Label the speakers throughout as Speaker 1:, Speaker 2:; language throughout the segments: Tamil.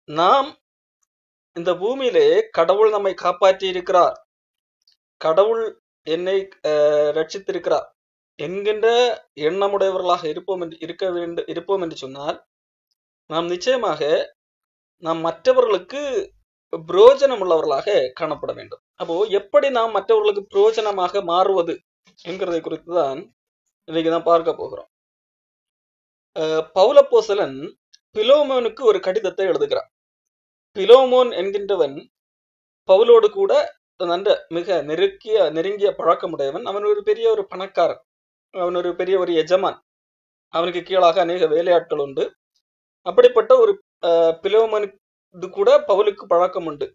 Speaker 1: நாம் இந்த பூமியிலே கடவுள் நம்மை காப்பாற்றி இருக்கிறார், கடவுள் என்னை ரட்சித்திருக்கிறார் என்கின்ற எண்ணமுடையவர்களாக இருப்போம் என்று சொன்னால் நாம் நிச்சயமாக நாம் மற்றவர்களுக்கு பிரயோஜனம் உள்ளவர்களாக காணப்பட வேண்டும். அப்போ எப்படி நாம் மற்றவர்களுக்கு பிரயோஜனமாக மாறுவது என்கிறதை குறித்து தான் இன்னைக்கு தான் பார்க்க போகிறோம். பவுலப்போஸ்தலன் பிலோமோனுக்கு ஒரு கடிதத்தை எழுதுகிறார். பிலோமோன் என்கின்றவன் பவுலோடு கூட மிக நெருங்கிய பழக்கமுடையவன். அவன் ஒரு பெரிய ஒரு பணக்காரன், அவன் ஒரு பெரிய ஒரு எஜமான், அவனுக்கு கீழாக அநேக வேலையாட்கள் உண்டு. அப்படிப்பட்ட ஒரு பிலோமோனுக்கு கூட பவுலுக்கு பழக்கம் உண்டு.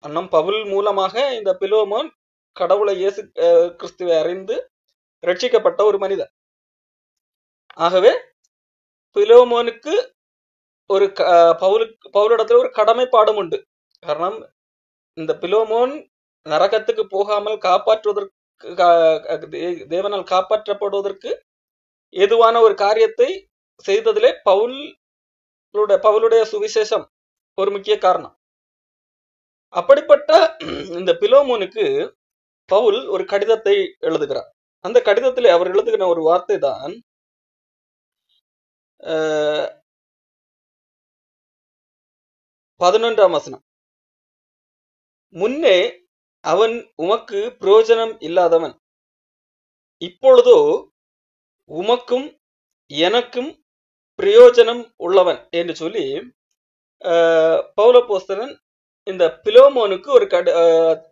Speaker 1: அண்ணம் பவுல் மூலமாக இந்த பிலோமோன் கடவுளை இயேசு கிறிஸ்துவை அறிந்து ரட்சிக்கப்பட்ட ஒரு மனிதன். ஆகவே பிலோமோனுக்கு ஒரு பவுலிடத்துல ஒரு கடமைப்பாடும் உண்டு. காரணம், இந்த பிலோமோன் நரகத்துக்கு போகாமல் தேவனால் காப்பாற்றப்படுவதற்கு ஏதுவான ஒரு காரியத்தை செய்ததிலே பவுலுடைய சுவிசேஷம் ஒரு முக்கிய காரணம். அப்படிப்பட்ட இந்த பிலோமோனுக்கு பவுல் ஒரு கடிதத்தை எழுதுகிறார். அந்த கடிதத்திலே அவர் எழுதுகிற ஒரு வார்த்தை தான் 11ஆம் வசனம். முன்னே அவன் உமக்கு பிரயோஜனம் இல்லாதவன், இப்பொழுதோ உமக்கும் எனக்கும் பிரயோஜனம் உள்ளவன் என்று சொல்லி பவுலப்போஸ்தலன் இந்த பிலோமோனுக்கு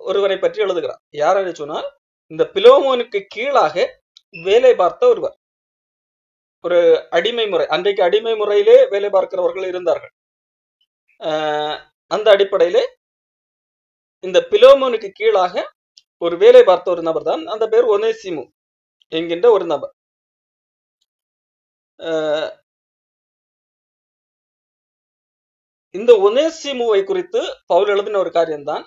Speaker 1: ஒருவரை பற்றி எழுதுகிறார். யார் என்று சொன்னால், இந்த பிலோமோனுக்கு கீழாக வேலை பார்த்த ஒருவர், ஒரு அடிமை முறை, அன்றைக்கு அடிமை முறையிலே வேலை பார்க்கிறவர்கள் இருந்தார்கள். அந்த அடிப்படையிலே இந்த பிலோமோனுக்கு கீழாக ஒரு வேலை பார்த்த ஒரு நபர் தான், அந்த பேர் ஒனேசிமு என்கின்ற ஒரு நபர். இந்த ஒனேசிமுவை குறித்து பவுல் எழுதின ஒரு காரியம்தான்.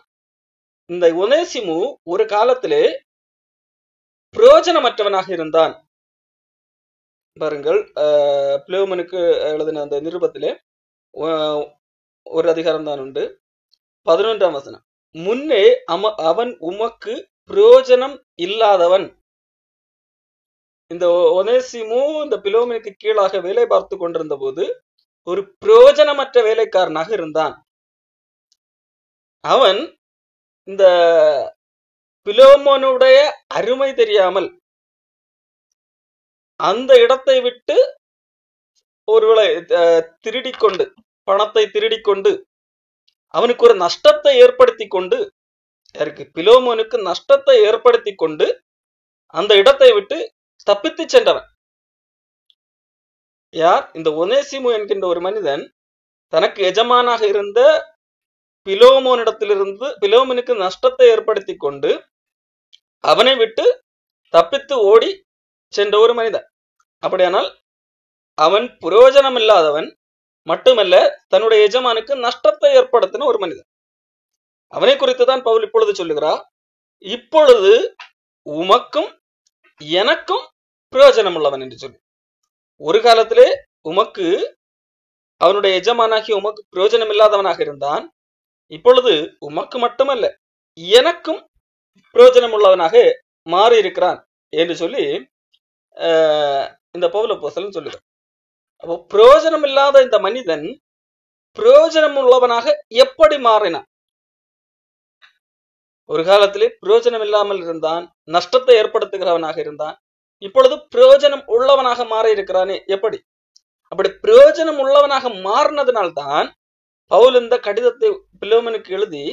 Speaker 1: இந்த ஒனேசிமு ஒரு காலத்திலே பிரயோஜனமற்றவனாக இருந்தான். பாருங்கள், பிலோமோனுக்கு எழுதின அந்த நிருபத்திலே ஒரு அதிகாரம் தான் உண்டு. 11ஆம் வசனம். முன்னே அவன் உமக்கு பிரயோஜனம் இல்லாதவன். இந்த ஒனேசிமு இந்த பிலோமோனுக்கு கீழாக வேலை பார்த்து கொண்டிருந்த போது ஒரு பிரயோஜனமற்ற வேலைக்காரனாக இருந்தான். அவன் இந்த பிலோமோனுடைய அருமை தெரியாமல் அந்த இடத்தை விட்டு ஒருவேளை திருடிக்கொண்டு, பணத்தை திருடிக்கொண்டு, அவனுக்கு ஒரு நஷ்டத்தை ஏற்படுத்தி கொண்டு, பிலோமோனுக்கு நஷ்டத்தை ஏற்படுத்தி கொண்டு அந்த இடத்தை விட்டு தப்பித்து சென்றவன் யார்? இந்த ஒனேசிமு என்கின்ற ஒரு மனிதன் தனக்கு எஜமானாக இருந்த பிலோமோனிடத்திலிருந்து பிலோமோனுக்கு நஷ்டத்தை ஏற்படுத்தி கொண்டு அவனை விட்டு தப்பித்து ஓடி சென்ற ஒரு மனிதன். அப்படியானால் அவன் பிரயோஜனம் இல்லாதவன் மட்டுமல்ல, தன்னுடைய எஜமானுக்கு நஷ்டத்தை ஏற்படுத்தின ஒரு மனிதன். அவனை குறித்து தான் பவுல் இப்பொழுது சொல்லுகிறார், இப்பொழுது உமக்கும் எனக்கும் பிரயோஜனம் உள்ளவன் என்று சொல்லி. ஒரு காலத்திலே உமக்கு, அவனுடைய எஜமானாகி உமக்கு பிரயோஜனம் இல்லாதவனாக இருந்தான். இப்பொழுது உமக்கு மட்டுமல்ல, எனக்கும் பிரயோஜனம் உள்ளவனாக மாறி இருக்கிறான் என்று சொல்லி இந்த பவுலப்போஸ்தலன் சொல்லுகிறார். அப்போ பிரயோஜனம் இல்லாத இந்த மனிதன் பிரயோஜனம் உள்ளவனாக எப்படி மாறினான்? ஒரு காலத்திலே பிரயோஜனம் இல்லாமல் இருந்தான், நஷ்டத்தை ஏற்படுத்துகிறவனாக இருந்தான். இப்பொழுது பிரயோஜனம் உள்ளவனாக மாறி இருக்கிறானே, எப்படி? அப்படி பிரயோஜனம் உள்ளவனாக மாறினதுனால்தான் பவுல் இந்த கடிதத்தை பிலோமோனுக்கு எழுதி,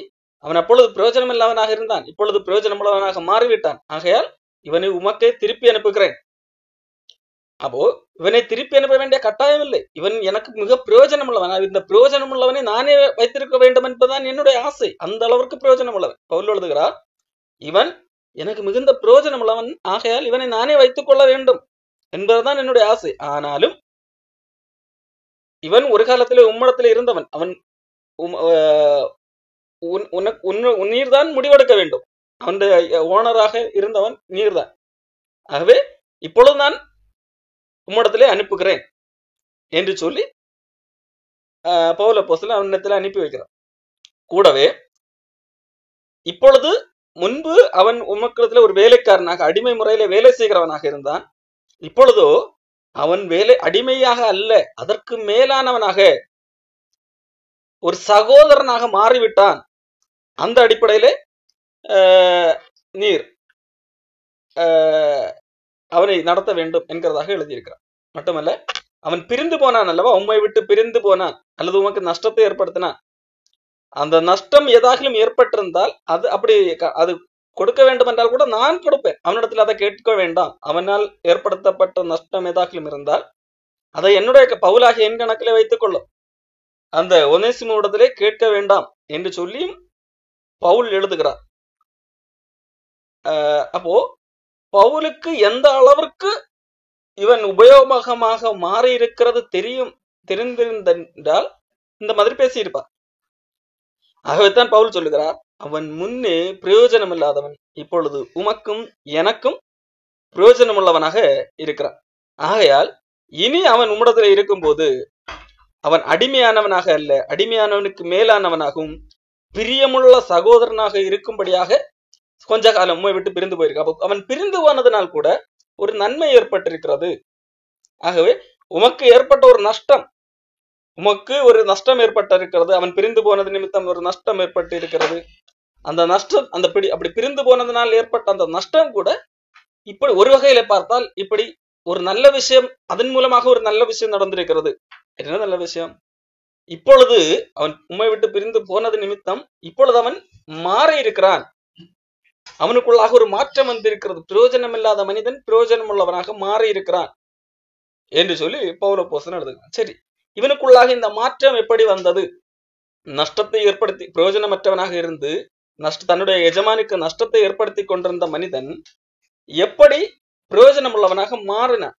Speaker 1: அவன் அப்பொழுது பிரயோஜனம் இல்லாதவனாக இருந்தான், இப்பொழுது பிரயோஜனம் உள்ளவனாக மாறிவிட்டான், ஆகையால் இவனை உமக்கே திருப்பி அனுப்புகிறேன். அப்போ இவனை திருப்பி அனுப்ப வேண்டிய கட்டாயம் இல்லை, இவன் எனக்கு மிக பிரயோஜனம் உள்ளவன், இந்த பிரயோஜனம் உள்ளவனை நானே வைத்திருக்க வேண்டும் என்பதுதான் என்னுடைய ஆசை. அந்த அளவிற்கு பிரயோஜனம் உள்ளவன். பவுல் எழுதுகிறார், இவன் எனக்கு மிகுந்த பிரயோஜனம் உள்ளவன், ஆகையால் இவனை நானே வைத்துக் கொள்ள வேண்டும் என்பதுதான் என்னுடைய ஆசை. ஆனாலும் இவன் ஒரு காலத்திலே உம்மிடத்திலே இருந்தவன், அவன் நீர்தான் முடிவெடுக்க வேண்டும், அவனுடைய ஓனராக இருந்தவன் நீர்தான். ஆகவே இப்பொழுது நான் உம்மிடத்திலே அனுப்புகிறேன் என்று சொல்லி பவுல் அப்போஸ்தலன் அவனிடத்தில் அனுப்பி வைக்கிறான். கூடவே இப்பொழுது முன்பு அவன் உமக்கிடத்துல ஒரு வேலைக்காரனாக அடிமை முறையில வேலை செய்கிறவனாக இருந்தான். இப்பொழுதோ அவன் வேலை அடிமையாக அல்ல, அதற்கு மேலானவனாக ஒரு சகோதரனாக மாறிவிட்டான். அந்த அடிப்படையில நீர் அவனை நடத்த வேண்டும் என்கிறதாக எழுதியிருக்கிறான். மட்டுமல்ல, அவன் பிரிந்து போனான் அல்லவா, உம்மை விட்டு பிரிந்து போனான் அல்லது உமக்கு நஷ்டத்தை ஏற்படுத்தினான். அந்த நஷ்டம் ஏதாகிலும் ஏற்பட்டிருந்தால் அது அப்படி அது கொடுக்க வேண்டும் என்றால் கூட நான் கொடுப்பேன், அவனிடத்தில் அதை கேட்க வேண்டாம். அவனால் ஏற்படுத்தப்பட்ட நஷ்டம் ஏதாகிலும் இருந்தால் அதை என்னுடைய பவுலாகிய என் கணக்கிலே வைத்துக் கொள்ளும், அந்த ஒனேசிமுவிடத்திலே கேட்க வேண்டாம் என்று சொல்லியும் பவுல் எழுதுகிறார். அப்போ பவுலுக்கு எந்த அளவிற்கு இவன் உபயோகமாக மாறி இருக்கிறது தெரிந்திருந்தால் இந்த மாதிரி பேசியிருப்பார். ஆகவேத்தான் பவுல் சொல்லுகிறார், அவன் முன்னே பிரயோஜனம் இல்லாதவன் இப்பொழுது உமக்கும் எனக்கும் பிரயோஜனம் உள்ளவனாக இருக்கிறான். ஆகையால் இனி அவன் உம்மிடத்தில் இருக்கும்போது அவன் அடிமையானவனாக அல்ல, அடிமையானவனுக்கு மேலானவனாகவும் பிரியமுள்ள சகோதரனாக இருக்கும்படியாக கொஞ்ச காலம் உம்மை விட்டு பிரிந்து போயிருக்க. அப்போ அவன் பிரிந்து போனதுனால் கூட ஒரு நன்மை ஏற்பட்டிருக்கிறது. ஆகவே உமக்கு ஏற்பட்ட ஒரு நஷ்டம், உமக்கு ஒரு நஷ்டம் ஏற்பட்டிருக்கிறது, அவன் பிரிந்து போனது நிமித்தம் ஒரு நஷ்டம் ஏற்பட்டு இருக்கிறது. அந்த நஷ்டம் அப்படி பிரிந்து போனதுனால் ஏற்பட்ட அந்த நஷ்டம் கூட இப்படி ஒரு வகையில பார்த்தால் இப்படி ஒரு நல்ல விஷயம், அதன் மூலமாக ஒரு நல்ல விஷயம் நடந்திருக்கிறது. என்ன நல்ல விஷயம்? இப்பொழுது அவன் உம்மை விட்டு பிரிந்து போனது நிமித்தம் இப்பொழுது அவன் மாறி இருக்கிறான், அவனுக்குள்ளாக ஒரு மாற்றம் வந்திருக்கிறது. பிரயோஜனம் இல்லாத மனிதன் பிரயோஜனம் உள்ளவனாக மாறி இருக்கிறான் என்று சொல்லி பவுல் அப்போஸ்தலன் எழுதுகிறான். சரி, இவனுக்குள்ளாக இந்த மாற்றம் எப்படி வந்தது? நஷ்டத்தை ஏற்படுத்தி பிரயோஜனமற்றவனாக இருந்து தன்னுடைய எஜமானுக்கு நஷ்டத்தை ஏற்படுத்தி கொண்டிருந்த மனிதன் எப்படி பிரயோஜனம் உள்ளவனாக மாறினான்?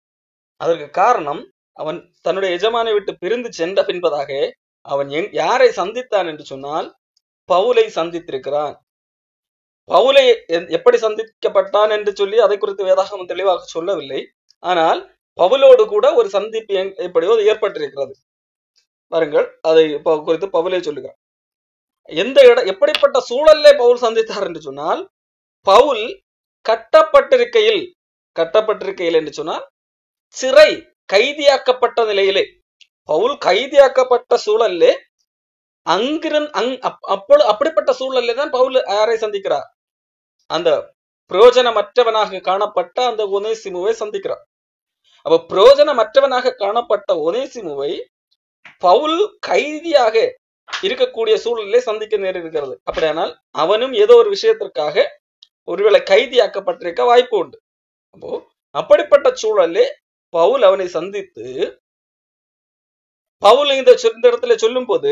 Speaker 1: அதற்கு காரணம், அவன் தன்னுடைய எஜமானை விட்டு பிரிந்து சென்ற பின்பதாக அவன் யாரை சந்தித்தான் என்று சொன்னால் பவுலை சந்தித்திருக்கிறான். பவுலை எப்படி சந்திக்கப்பட்டான் என்று சொல்லி அதை குறித்து வேதாகமம் தெளிவாக சொல்லவில்லை. ஆனால் பவுலோடு கூட ஒரு சந்திப்பு எப்படியோ ஏற்பட்டிருக்கிறது. பாருங்கள், அதை குறித்து பவுலே சொல்லுகிறார். எப்படிப்பட்ட சூழல்ல பவுல் சந்தித்தார் என்று சொன்னால், பவுல் கட்டப்பட்டிருக்கையில் என்று சொன்னால் சிறை கைதியாக்கப்பட்ட நிலையிலே, பவுல் கைதியாக்கப்பட்ட சூழல்லே அப்படிப்பட்ட சூழல்ல தான் பவுல் யாரை சந்திக்கிறார்? அந்த பிரயோஜனமற்றவனாக காணப்பட்ட அந்த ஒனேசிமுவை சந்திக்கிறார். அப்ப பிரயோஜனமற்றவனாக காணப்பட்ட ஒனேசிமுவை பவுல் கைதியாக இருக்கக்கூடிய சூழலிலே சந்திக்க நேரிடுகிறது. அப்படியானால் அவனும் ஏதோ ஒரு விஷயத்திற்காக ஒருவேளை கைதியாக்கப்பட்டிருக்க வாய்ப்பு உண்டு. அப்போ அப்படிப்பட்ட சூழலே பவுல் அவனை சந்தித்து, பவுல் இந்த இடத்துல சொல்லும் போது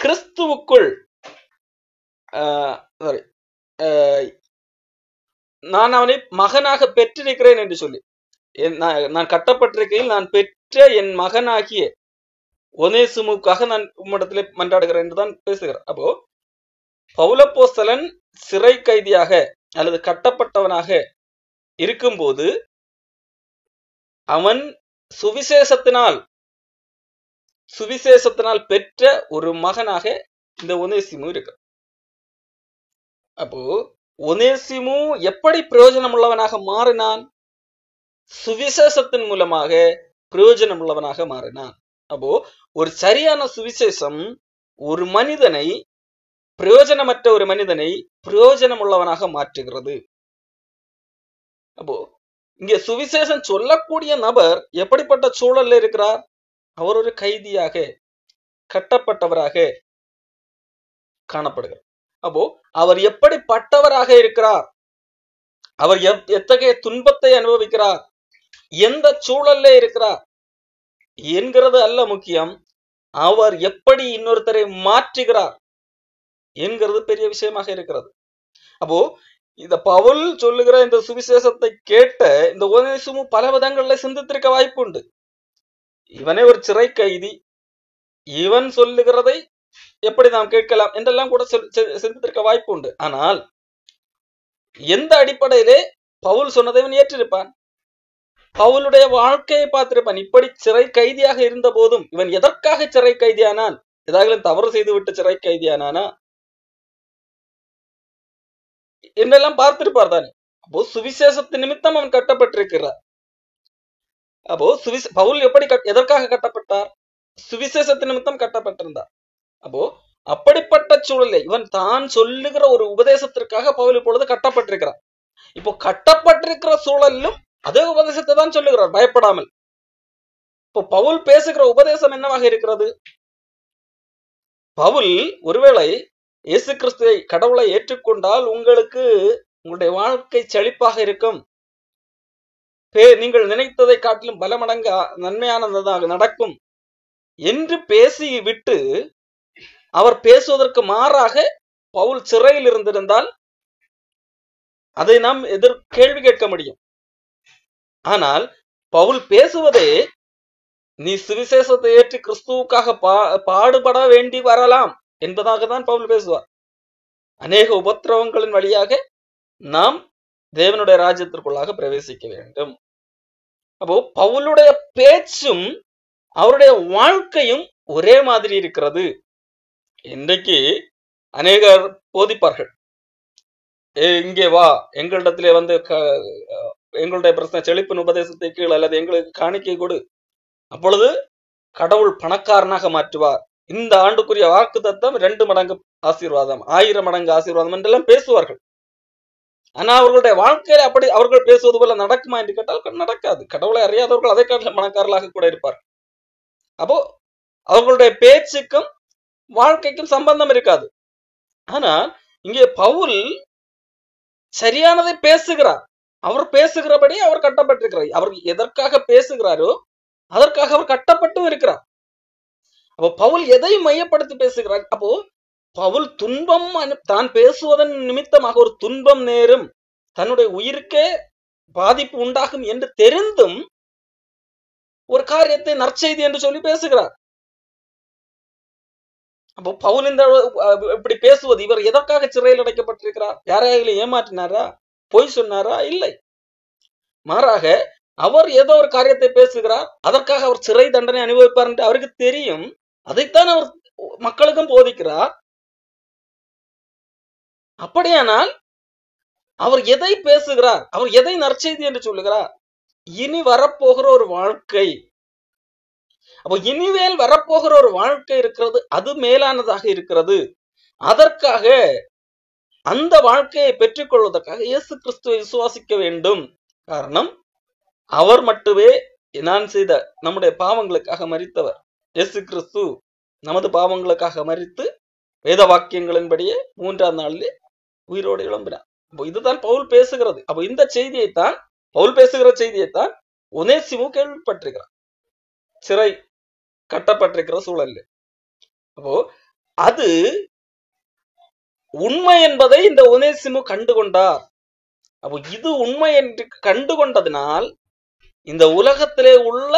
Speaker 1: கிறிஸ்துவுக்குள் நான் அவனை மகனாக பெற்றிருக்கிறேன் என்று சொல்லி, நான் கட்டப்பட்டிருக்கையில் நான் பெற்ற என் மகனாகிய ஒனேசிமுக்காக நான் உம்மிடத்திலே மன்றாடுகிறேன் என்றுதான் பேசுகிறார். அப்போ பவுலப்போஸ்தலன் சிறை கைதியாக அல்லது கட்டப்பட்டவனாக இருக்கும்போது அவன் சுவிசேஷத்தினால் பெற்ற ஒரு மகனாக இந்த ஒனேசிமு இருக்கு. அப்போ ஒனேசிமு எப்படி பிரயோஜனம் உள்ளவனாக மாறினான்? சுவிசேஷத்தின் மூலமாக பிரயோஜனம் உள்ளவனாக மாறினான். அப்போ ஒரு சரியான சுவிசேஷம் ஒரு மனிதனை, பிரயோஜனமற்ற ஒரு மனிதனை பிரயோஜனம் உள்ளவனாக மாற்றுகிறது. அப்போ இங்க சுவிசேஷம் சொல்லக்கூடிய நபர் எப்படிப்பட்ட சூழல்ல இருக்கிறார்? அவர் ஒரு கைதியாக கட்டப்பட்டவராக காணப்படுகிறார். அப்போ அவர் எப்படிப்பட்டவராக இருக்கிறார், அவர் எத்தகைய துன்பத்தை அனுபவிக்கிறார், எந்த சூழல்ல இருக்கிறார் என்கிறது அல்ல முக்கியம், அவர் எப்படி இன்னொருத்தரை மாற்றுகிறார் என்கிறது பெரிய விஷயமாக இருக்கிறது. அப்போ இந்த பவுல் சொல்லுகிற இந்த சுவிசேஷத்தை கேட்ட இந்த ஒனேசிமு பல விதங்கள்ல சிந்தித்திருக்க வாய்ப்பு உண்டு. இவனே ஒரு சிறை கைதி, இவன் சொல்லுகிறதை எப்படி நாம் கேட்கலாம் என்றெல்லாம் கூட சிந்தித்திருக்க வாய்ப்பு உண்டு. ஆனால் எந்த அடிப்படையிலே பவுல் சொன்னதை இவன் ஏற்றிருப்பான்? பவுலுடைய வாழ்க்கையை பார்த்திருப்பான். இப்படி சிறை கைதியாக இருந்த போதும் இவன் எதற்காக சிறை கைதியானான்? ஏதாவது தவறு செய்துவிட்டு சிறை கைதியானானா என்றெல்லாம் பார்த்திருப்பார் தானே. அப்போ சுவிசேஷத்து நிமித்தம் அவன் கட்டப்பட்டிருக்கிறார். அப்போ பவுல் எப்படி எதற்காக கட்டப்பட்டார்? சுவிசேஷத்து நிமித்தம் கட்டப்பட்டிருந்தார். அப்போ அப்படிப்பட்ட சூழலை இவன் தான் சொல்லுகிற ஒரு உபதேசத்திற்காக பவுல் இப்பொழுது கட்டப்பட்டிருக்கிறார். இப்போ கட்டப்பட்டிருக்கிற சூழலிலும் அதே உபதேசத்தை தான் சொல்லுகிறார் பயப்படாமல். இப்போ பவுல் பேசுகிற உபதேசம் என்னவாக இருக்கிறது? பவுல் ஒருவேளை இயேசு கிறிஸ்துவை கடவுளை ஏற்றுக்கொண்டால் உங்களுடைய வாழ்க்கை செழிப்பாக இருக்கும், நீங்கள் நினைத்ததை காட்டிலும் பல மடங்கு நன்மையானதாக நடக்கும் என்று பேசிவிட்டு அவர் பேசுவதற்கு மாறாக பவுல் சிறையில் இருந்திருந்தால் அதை நாம் கேள்வி கேட்க முடியும். ஆனால் பவுல் பேசுவதே நீ சுவிசேஷத்தை ஏற்று கிறிஸ்துவுக்காக பாடுபட வேண்டி வரலாம் என்பதாக தான் பவுல் பேசுவார். அநேக உபத்திரவங்களின் வழியாக நாம் தேவனுடைய ராஜ்யத்திற்குள்ளாக பிரவேசிக்க வேண்டும். அப்போ பவுலுடைய பேச்சும் அவருடைய வாழ்க்கையும் ஒரே மாதிரி இருக்கிறது. இன்றைக்கு அநேகர் போதிப்பார்கள், இங்கே வா, எங்களிடத்திலே வந்து எங்களுடைய பிரச்சனை செழிப்பின் உபதேசத்தை கீழ் அல்லது எங்களுக்கு காணிக்கை கொடு, அப்பொழுது கடவுள் பணக்காரனாக மாற்றுவார், இந்த ஆண்டுக்குரிய வாக்கு தத்தம் 2 மடங்கு ஆசீர்வாதம், 1000 மடங்கு ஆசீர்வாதம் என்றெல்லாம் பேசுவார்கள். ஆனா அவர்களுடைய வாழ்க்கையில அப்படி அவர்கள் பேசுவது போல நடக்குமா என்று கேட்டால் நடக்காது. கடவுளை அறியாதவர்கள் அதை காட்டிலும் பணக்காரர்களாக கூட இருப்பார். அப்போ அவர்களுடைய பேச்சுக்கும் வாழ்க்கைக்கும் சம்பந்தம் இருக்காது. ஆனா இங்கே பவுல் சரியானதை பேசுகிறார். அவர் பேசுகிறபடி அவர் கட்டப்பட்டிருக்கிறார். அவர் எதற்காக பேசுகிறாரோ அதற்காக அவர் கட்டப்பட்டும் இருக்கிறார். அப்போ பவுல் எதை மையப்படுத்தி பேசுகிறார்? அப்போ பவுல் துன்பம் தான் பேசுவதன் நிமித்தமாக ஒரு துன்பம் நேரும், தன்னுடைய உயிருக்கே பாதிப்பு உண்டாகும் என்று தெரிந்தும் ஒரு காரியத்தை நற்செய்தி என்று சொல்லி பேசுகிறார். அப்போ பவுல் இந்த இப்படி பேசுவது, இவர் எதற்காக சிறையில் அடைக்கப்பட்டிருக்கிறார்? யாரையும் ஏமாற்றினாரா? பொய் சொன்னாரா? இல்லை. மாறாக அவர் ஏதோ ஒரு காரியத்தை பேசுகிறார், அதற்காக அவர் சிறை தண்டனை அனுபவிப்பார் என்று அவருக்கு தெரியும். அதைத்தான் அவர் மக்களுக்கும் போதிக்கிறார். அப்படியானால் அவர் எதை பேசுகிறார்? அவர் எதை நற்செய்தி என்று சொல்லுகிறார்? இனி வரப்போகிற ஒரு வாழ்க்கை. அப்போ இனிமேல் வரப்போகிற ஒரு வாழ்க்கை இருக்கிறது, அது மேலானதாக இருக்கிறது. அதற்காக அந்த வாழ்க்கையை பெற்றுக்கொள்வதற்காக இயேசு கிறிஸ்துவை விசுவாசிக்க வேண்டும். காரணம், அவர் மட்டுமே நான் செய்த நம்முடைய பாவங்களுக்காக மரித்தவர். இயேசு கிறிஸ்து நமது பாவங்களுக்காக மரித்து வேத வாக்கியங்களின்படியே 3ஆம் நாளிலே உயிரோடு எழும்பினார். அப்போ இதுதான் பவுல் பேசுகிறது. அப்போ இந்த செய்தியைத்தான் பவுல் பேசுகிற செய்தியைத்தான் ஒனேசிமு கேள்விப்பட்டிருக்கிறார், சிறை கட்டப்பட்டிருக்கிற சூழல். அப்போ அது உண்மை என்பதை இந்த ஒனேசிமு கண்டுகொண்டார். அப்போ இது உண்மை என்று கண்டுகொண்டதினால் இந்த உலகத்திலே உள்ள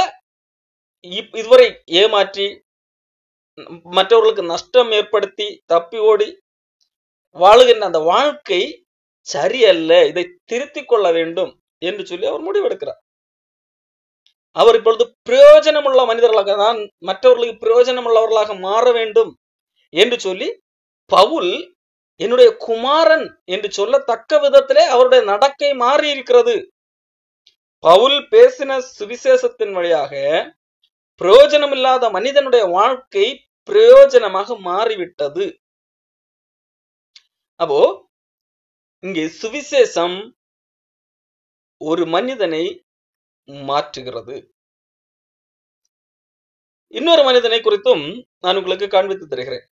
Speaker 1: இதுவரை ஏமாற்றி மற்றவர்களுக்கு நஷ்டம் ஏற்படுத்தி தப்பி ஓடி வாழுகின்ற அந்த வாழ்க்கை சரியல்ல, இதை திருத்திக் கொள்ள வேண்டும் என்று சொல்லி அவர் முடிவெடுக்கிறார். அவர் இப்பொழுது பிரயோஜனமுள்ள மனிதர்களாக, நான் மற்றவர்களுக்கு பிரயோஜனம் உள்ளவர்களாக மாற வேண்டும் என்று சொல்லி பவுல் என்னுடைய குமாரன் என்று சொல்லத்தக்க விதத்திலே அவருடைய நடக்கை மாறி இருக்கிறது. பவுல் பேசின சுவிசேஷத்தின் வழியாக பிரயோஜனம் இல்லாத மனிதனுடைய வாழ்க்கை பிரயோஜனமாக மாறிவிட்டது. அப்போ இங்கே சுவிசேஷம் ஒரு மனிதனை மாற்றுகிறது. இன்னொரு மனிதனை குறித்தும் நான் உங்களுக்கு காண்பித்து தருகிறேன்.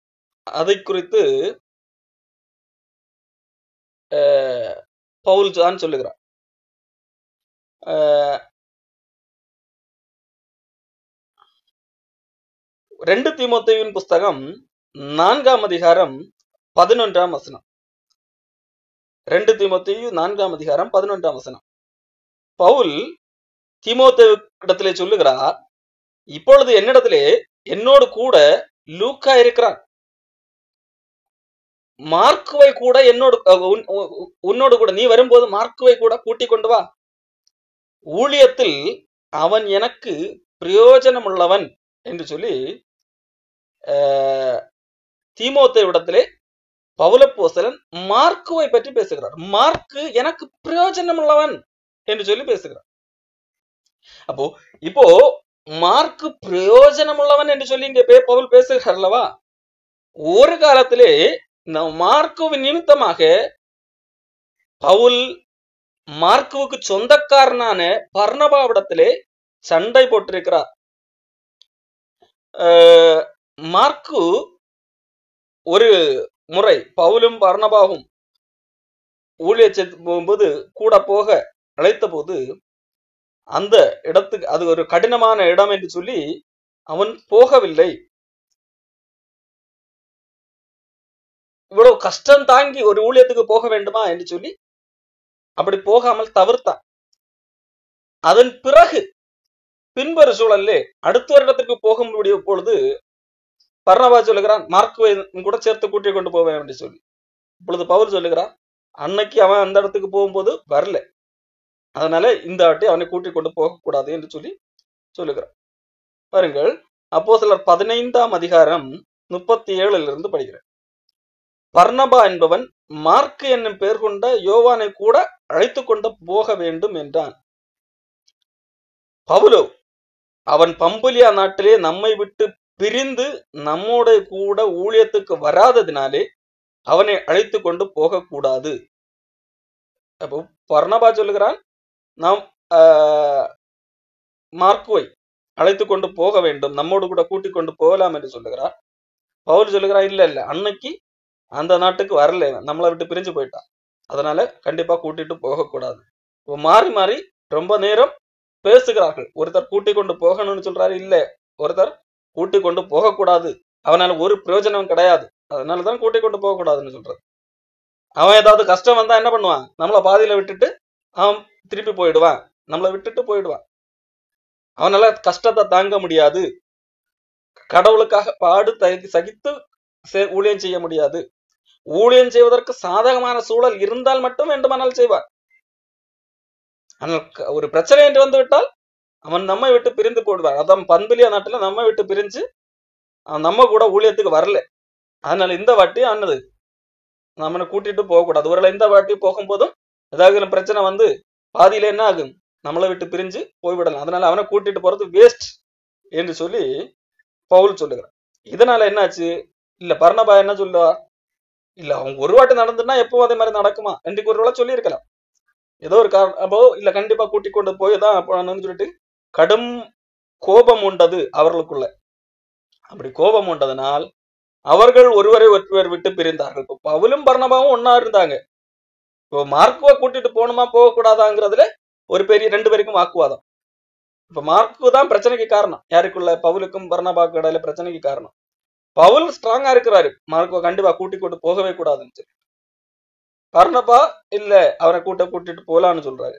Speaker 1: அதை குறித்து பவுல் தான் சொல்லுகிறார். 2 தீமோத்தேயுவின் புஸ்தகம் 4ஆம் அதிகாரம் 11ஆம் வசனம். 2 தீமோத்தேயு 4ஆம் அதிகாரம் 11ஆம் வசனம். பவுல் தீமோத்தேயு இடத்திலே சொல்லுகிறார், இப்பொழுது என்னிடத்திலே என்னோடு கூட லூக்கா இருக்கிறான், மார்க்குவை கூட உன்னோடு கூட நீ வரும்போது மார்க்குவை கூட கூட்டிக் கொண்டு வா. ஊழியத்தில் அவன் எனக்கு பிரயோஜனம் உள்ளவன் என்று சொல்லி தீமோத்தேயுவிடத்திலே பவுலப்போஸ்தலன் மார்க்குவை பற்றி பேசுகிறார். மார்க்கு எனக்கு பிரயோஜனம் உள்ளவன் என்று சொல்லி பேசுகிறார். அப்போ இப்போ மார்க்கு பிரயோஜனம் உள்ளவன் என்று சொல்லி இங்க பவுல் பேசுகிறார் அல்லவா? ஒரு காலத்திலே இந்த மார்க்குவின் நிமித்தமாக பவுல் மார்க்குவுக்கு சொந்தக்காரனான பர்னபாவிடத்திலே சண்டை போட்டிருக்கிறார். மார்க்கு ஒரு முறை பவுலும் பர்னபாவும் ஊழியத்துக்கு போகும்போது கூட போக அழைத்த போது அந்த இடத்துக்கு அது ஒரு கடினமான இடம் என்று சொல்லி அவன் போகவில்லை. இவ்வளவு கஷ்டம் தாங்கி ஒரு ஊழியத்துக்கு போக வேண்டுமா என்று சொல்லி அப்படி போகாமல் தவிர்த்தான். அதன் பிறகு பின்பறு சூழல்லே அடுத்த வருடத்திற்கு போக முடிய பொழுது பர்னபா சொல்லுகிறான், மார்க்குவை கூட சேர்த்து கூட்டிக் கொண்டு போவேன் என்று சொல்லி. இப்பொழுது பவுல் சொல்லுகிறான், அன்னைக்கு அவன் அந்த இடத்துக்கு போகும்போது வரல, அதனால இந்த வாட்டி அவனை கூட்டிக் கொண்டு போக கூடாது என்று சொல்லி சொல்லுகிறான். பாருங்கள், அப்போஸ்தலர் 15ஆம் அதிகாரம் 37 படிக்கிறேன். பர்னபா என்பவன் மார்க்கு என்னும் பெயர் கொண்ட யோவானை கூட அழைத்து கொண்டு போக வேண்டும் என்றான். பவுலோ அவன் பம்புலியா நாட்டிலே நம்மை விட்டு பிரிந்து நம்மோட கூட ஊழியத்துக்கு வராததினாலே அவனை அழைத்து கொண்டு போக கூடாது. அப்போ பர்னபா சொல்லுகிறான், நாம் மார்க்குவை அழைத்து கொண்டு போக வேண்டும், நம்மோடு கூட கூட்டிக் கொண்டு போகலாம் என்று சொல்லுகிறார். பவுல் சொல்லுகிறான், இல்ல இல்ல, அன்னைக்கு அந்த நாட்டுக்கு வரல, நம்மளை விட்டு பிரிஞ்சு போயிட்டான், அதனால கண்டிப்பா கூட்டிட்டு போக கூடாது. மாறி மாறி ரொம்ப நேரம் பேசுகிறார்கள். ஒருத்தர் கூட்டிக் கொண்டு போகணும்னு சொல்றாரு, இல்ல ஒருத்தர் கூட்டிக் கொண்டு போகக்கூடாது, அவனால ஒரு பிரயோஜனம் கிடையாது, அதனாலதான் கூட்டிக் கொண்டு போக கூடாதுன்னு சொல்றது. அவன் ஏதாவது கஷ்டம் வந்தா என்ன பண்ணுவான், நம்மளை பாதியில விட்டுட்டு அவன் திருப்பி போயிடுவான், நம்மளை விட்டுட்டு போயிடுவான். அவனால கஷ்டத்தை தாங்க முடியாது, கடவுளுக்காக பாடு சகித்து ஊழியம் செய்ய முடியாது. ஊழியம் செய்வதற்கு சாதகமான சூழல் இருந்தால் மட்டும் வேண்டுமானால் செய்வார். ஆனால் ஒரு பிரச்சனை என்று வந்து விட்டால் அவன் நம்மை விட்டு பிரிந்து போடுவான். அதான் பம்புலியா நாட்டுல நம்மை விட்டு பிரிஞ்சு நம்ம கூட ஊழியத்துக்கு வரல, அதனால இந்த வாட்டி ஆனது நம்மனை கூட்டிட்டு போக கூடாது. ஒருவேளை இந்த வாட்டி போகும்போதும் ஏதாவது பிரச்சனை வந்து பாதியில என்ன ஆகும், நம்மளை விட்டு பிரிஞ்சு போய்விடலாம், அதனால அவனை கூட்டிட்டு போறது வேஸ்ட் என்று சொல்லி பவுல் சொல்லுகிறான். இதனால என்னாச்சு, இல்ல பர்னபா என்ன சொல்லுவா, இல்ல அவங்க ஒரு வாட்டி நடந்துன்னா எப்பவும் அதே மாதிரி நடக்குமா என்று ஒருவேளை சொல்லி இருக்கலாம். ஏதோ ஒரு காரணம், அப்போ இல்ல கண்டிப்பா கூட்டிக் கொண்டு போய்தான் சொல்லிட்டு கடும் கோபம் உண்டது அவர்களுக்குள்ள. அப்படி கோபம் உண்டதனால் அவர்கள் ஒருவரை ஒருவர் விட்டு பிரிந்தார்கள். இப்போ பவுலும் பர்னபாவும் ஒன்னா இருந்தாங்க. இப்போ மார்க்குவை கூட்டிட்டு போகணுமா போக கூடாதாங்கிறதுல ஒரு பெரிய 2 பேருக்கும் வாக்குவாதம். இப்ப மார்க்கு தான் பிரச்சனைக்கு காரணம். யாருக்குள்ள, பவுலுக்கும் பர்னபாவுக்கு இடையில பிரச்சனைக்கு காரணம். பவுல் ஸ்ட்ராங்கா இருக்கிறாரு, மார்க்குவை கண்டிப்பா கூட்டிக் கொண்டு போகவே கூடாதுன்னு சொல்லி. பர்னபா இல்ல அவரை கூட்டிட்டு போலான்னு சொல்றாரு.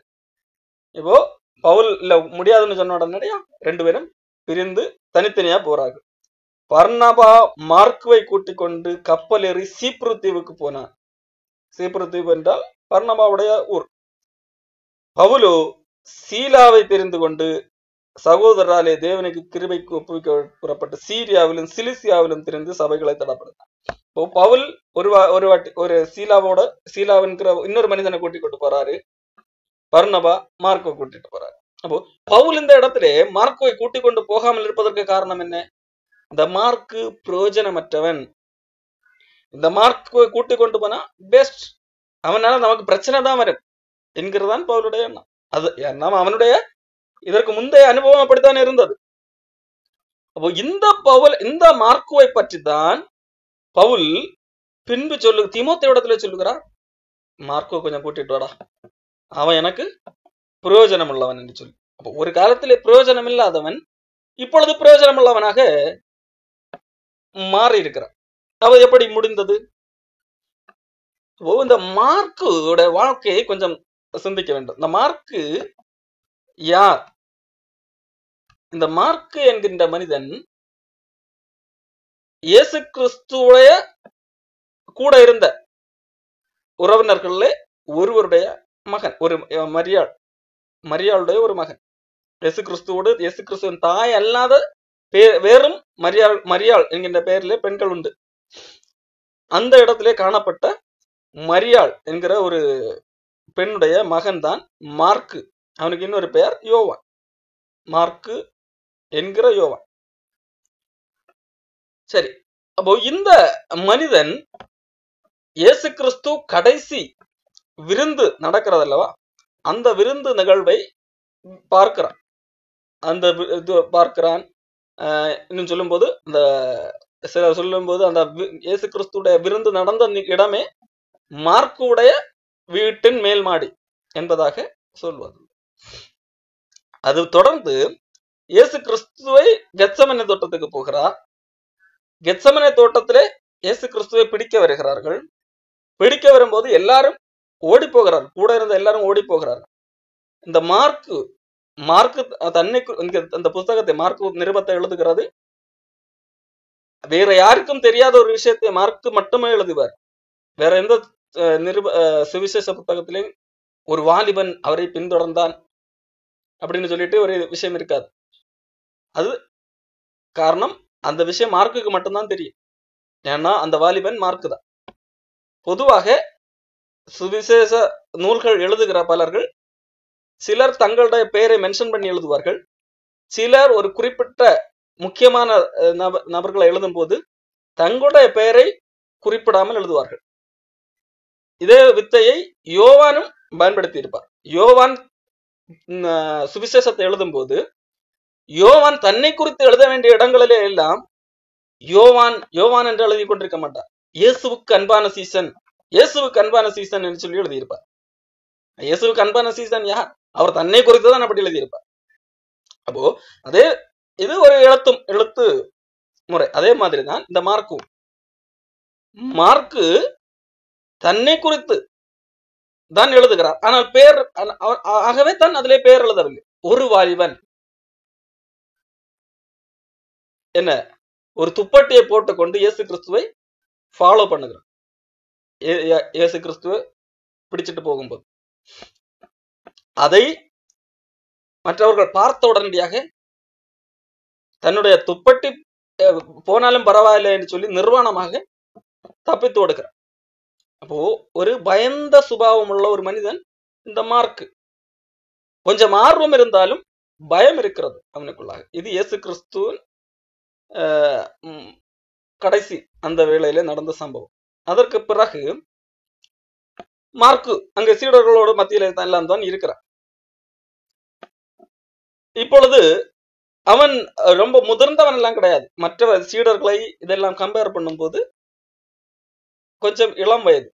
Speaker 1: இப்போ பவுல் இல்ல முடியாதுன்னு சொன்ன உடனே 2 பேரும் பிரிந்து தனித்தனியா போறாங்க. பர்னபா மார்க்குவை கூட்டிக் கொண்டு கப்பல் ஏறி சீப்ரு தீவுக்கு போனான். சீப்ரு தீவு என்றால் பர்னபாவுடைய ஊர். பவுலோ சீலாவை தெரிந்து கொண்டு சகோதராலே தேவனுக்கு கிருபைக்கு ஒப்புவிக்க புறப்பட்டு சீரியாவிலும் சிலிசியாவிலும் திரிந்து சபைகளை தடப்படுத்தான். இப்போ பவுல் ஒரு வாட்டி ஒரு சீலாவின்கிற இன்னொரு மனிதனை கூட்டிக் கொண்டு போறாரு, பர்னபா மார்க்கை கூட்டிட்டு போறாரு. அப்போ பவுல் இந்த இடத்துல மார்க்கை கூட்டிக் கொண்டு போகாமல் இருப்பதற்கு காரணம் என்ன, இந்த மார்க்கு பிரயோஜனமற்றவன், இந்த மார்க்கை கூட்டிக் கொண்டு போனா பெஸ்ட், அவனால நமக்கு பிரச்சனை தான் வரும் என்கிறதான் பவுலுடைய எண்ணம். அது நம்ம அவனுடைய இதற்கு முந்தைய அனுபவம் அப்படித்தான் இருந்தது. அப்போ இந்த மார்க்குவை பற்றி தான் பவுல் பின்பு தீமோத்தேயுவிடத்துல சொல்லுகிறார், மார்க்கோ கொஞ்சம் கூட்டிட்டு வாடா, அவன் எனக்கு பிரயோஜனம் உள்ளவன் என்று சொல்லி. அப்போ ஒரு காலத்திலே பிரயோஜனம் இல்லாதவன் இப்பொழுது பிரயோஜனம் உள்ளவனாக மாறி இருக்கிறான். அவ எப்படி முடிந்தது? இந்த மார்க்குட வாழ்க்கையை கொஞ்சம் சிந்திக்க வேண்டும். இந்த மார்க்கு யார்? இந்த மார்க்கு என்கின்ற மனிதன் இயேசு கிறிஸ்துவுடைய கூட இருந்த உறவினர்களே ஒருவருடைய மகன், ஒரு மரியாள். மரியாளுடைய ஒரு மகன். இயேசு கிறிஸ்துவின் தாய் அல்லாத வேறும் மரியாள் என்கின்ற பெயரிலே பெண்கள் உண்டு. அந்த இடத்திலே காணப்பட்ட மரியாள் என்கிற ஒரு பெண்ணுடைய மகன் தான் மார்க்கு. அவனுக்கு இன்னொரு பெயர் யோவான். மார்க்கு என்கிற யோவான். சரி, அப்போ இந்த மனிதன் இயேசு கிறிஸ்து கடைசி விருந்து நடக்கிறது அல்லவா, அந்த விருந்து நிகழ்வை பார்க்கிறான். பார்க்கிறான். இன்னும் சொல்லும்போது அந்த சிலர் சொல்லும்போது அந்த இயேசு கிறிஸ்துடைய விருந்து நடந்த இடமே மார்க்குடைய வீட்டின் மேல் மாடி என்பதாக சொல்வது. அது தொடர்ந்து இயேசு கிறிஸ்துவை கெத்செமனே தோட்டத்துக்கு போகிறார். கெத்செமனே தோட்டத்திலே இயேசு கிறிஸ்துவை பிடிக்க வருகிறார்கள். பிடிக்க வரும்போது எல்லாரும் ஓடி போகிறார். கூட இருந்த எல்லாரும் ஓடி போகிறார்கள். இந்த மார்க்கு தன்னை அந்த புத்தகத்தை மார்க்கு நிருபத்தை எழுதுகிறது. வேற யாருக்கும் தெரியாத ஒரு விஷயத்தை மார்க்கு மட்டுமே எழுதுவார். வேற எந்த சுவிசேஷ புத்தகத்திலையும் ஒரு வாலிபன் அவரை பின்தொடர்ந்தான் அப்படின்னு சொல்லிட்டு ஒரு விஷயம் இருக்காது. அது காரணம், அந்த விஷயம் மார்க்குக்கு மட்டும்தான் தெரியும். ஏன்னா அந்த வாலிபன் மார்க்கு தான். பொதுவாக சுவிசேஷ நூல்கள் எழுதுகிற பலர்கள் சிலர் தங்களுடைய பெயரை மென்ஷன் பண்ணி எழுதுவார்கள். சிலர் ஒரு குறிப்பிட்ட முக்கியமான நபர்களை எழுதும் போது தங்களுடைய பெயரை குறிப்பிடாமல் எழுதுவார்கள். இதே வித்தையை யோவானும் பயன்படுத்தி இருப்பார். யோவான் சுவிசேஷத்தை எழுதும் போது யோவான் தன்னை குறித்து எழுத வேண்டிய இடங்களிலே எல்லாம் யோவான் என்று எழுதி கொண்டிருக்க மாட்டார். இயேசுவுக்கு அன்பான சீசன், இயேசுவுக்கு அன்பான சீசன் என்று சொல்லி எழுதியிருப்பார். இயேசுவுக்கு அன்பான சீசன் யார்? அவர் தன்னை குறித்து தான் அப்படி எழுதியிருப்பார். அப்போ அதே இது ஒரு எழுத்து முறை. அதே மாதிரிதான் இந்த மார்க்கு தன்னை குறித்து தான் எழுதுகிறார். ஆனால் பேர் ஆகவே தான் அதிலே பெயர் எழுதவில்லை. ஒரு வாலிபன் என்ன ஒரு துப்பட்டியை போட்டுக்கொண்டு இயேசு கிறிஸ்துவை ஃபாலோ பண்ணுகிறார். இயேசு கிறிஸ்துவை பிடிச்சிட்டு போகும்போது அதை மற்றவர்கள் பார்த்த உடனடியாக தன்னுடைய துப்பட்டி போனாலும் பரவாயில்லை என்று சொல்லி நிர்வாணமாக தப்பித்து ஓடுகிறார். அப்போ ஒரு பயந்த சுபாவம் உள்ள ஒரு மனிதன் இந்த மார்க்கு. கொஞ்சம் ஆர்வம் இருந்தாலும் பயம் இருக்கிறது அவனுக்குள்ளாக. இது இயேசு கிறிஸ்துவின் கடைசி அந்த வேளையில நடந்த சம்பவம். அதற்கு பிறகு மார்க்கு அங்க சீடர்களோடு மத்தியில எல்லாம் தான் இருக்கிறான். இப்பொழுது அவன் ரொம்ப முதிர்ந்தவன் எல்லாம் கிடையாது. மற்ற சீடர்களை இதெல்லாம் கம்பேர் பண்ணும்போது கொஞ்சம் இளம் வயது.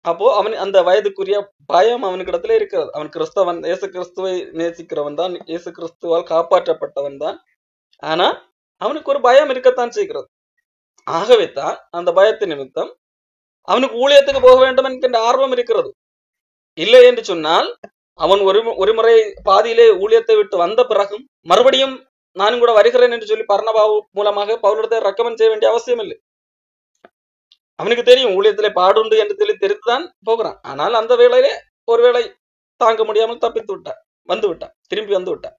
Speaker 1: அப்போ அவன் அந்த வயதுக்குரிய பயம் அவனுக்கிடத்துல இருக்கிறது. அவன் கிறிஸ்தவன், இயேசு கிறிஸ்துவை நேசிக்கிறவன் தான், இயேசு கிறிஸ்துவால் காப்பாற்றப்பட்டவன் தான். ஆனா அவனுக்கு ஒரு பயம் இருக்கத்தான் செய்கிறது. ஆகவே தான் அந்த பயத்தின் நிமித்தம் அவனுக்கு ஊழியத்துக்கு போக வேண்டும் என்கின்ற ஆர்வம் இருக்கிறது. இல்லை என்று சொன்னால் அவன் ஒரு முறை பாதியிலே ஊழியத்தை விட்டு வந்த பிறகும் மறுபடியும் நானும் கூட வருகிறேன் என்று சொல்லி பர்னபாவு மூலமாக பவுலிடத்தை ரெக்கமெண்ட் செய்ய வேண்டிய அவசியம் இல்லை. அவனுக்கு தெரியும் ஊழியத்திலே பாடுண்டு என்று தெரிந்துதான் போகிறான். ஆனால் அந்த வேளையிலே ஒருவேளை தாங்க முடியாமல் தப்பித்து விட்டான், திரும்பி வந்து விட்டான்.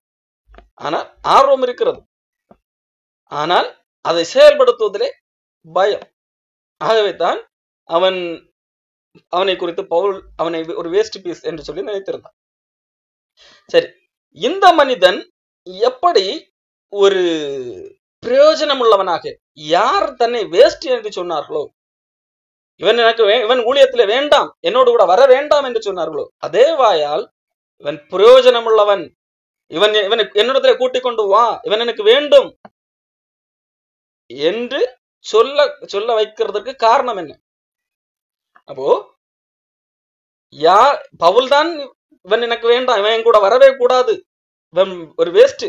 Speaker 1: ஆனால் ஆர்வம் இருக்கிறது. ஆனால் அதை செயல்படுத்துவதிலே பயம். ஆகவே தான் அவனை குறித்து பவுல் அவனை ஒரு வேஸ்ட் பீஸ் என்று சொல்லி நினைத்திருந்தான். சரி, இந்த மனிதன் எப்படி ஒரு பிரயோஜனம் உள்ளவனாக, யார் தன்னை வேஸ்ட் என்று சொன்னார்களோ, இவன் ஊழியத்திலே வேண்டாம், என்னோடு கூட வர வேண்டாம் என்று சொன்னார்களோ, அதே வாயால் இவன் பிரயோஜனம் உள்ளவன், இவன் என்னிடத்திலே கூட்டிக் கொண்டு வா, இவன் எனக்கு வேண்டும் என்று சொல்ல வைக்கிறதுக்கு காரணம் என்ன? அப்போ பவுல் தான் இவன் எனக்கு வேண்டாம், இவன் என் கூட வரவே கூடாது, இவன் ஒரு வேஸ்ட்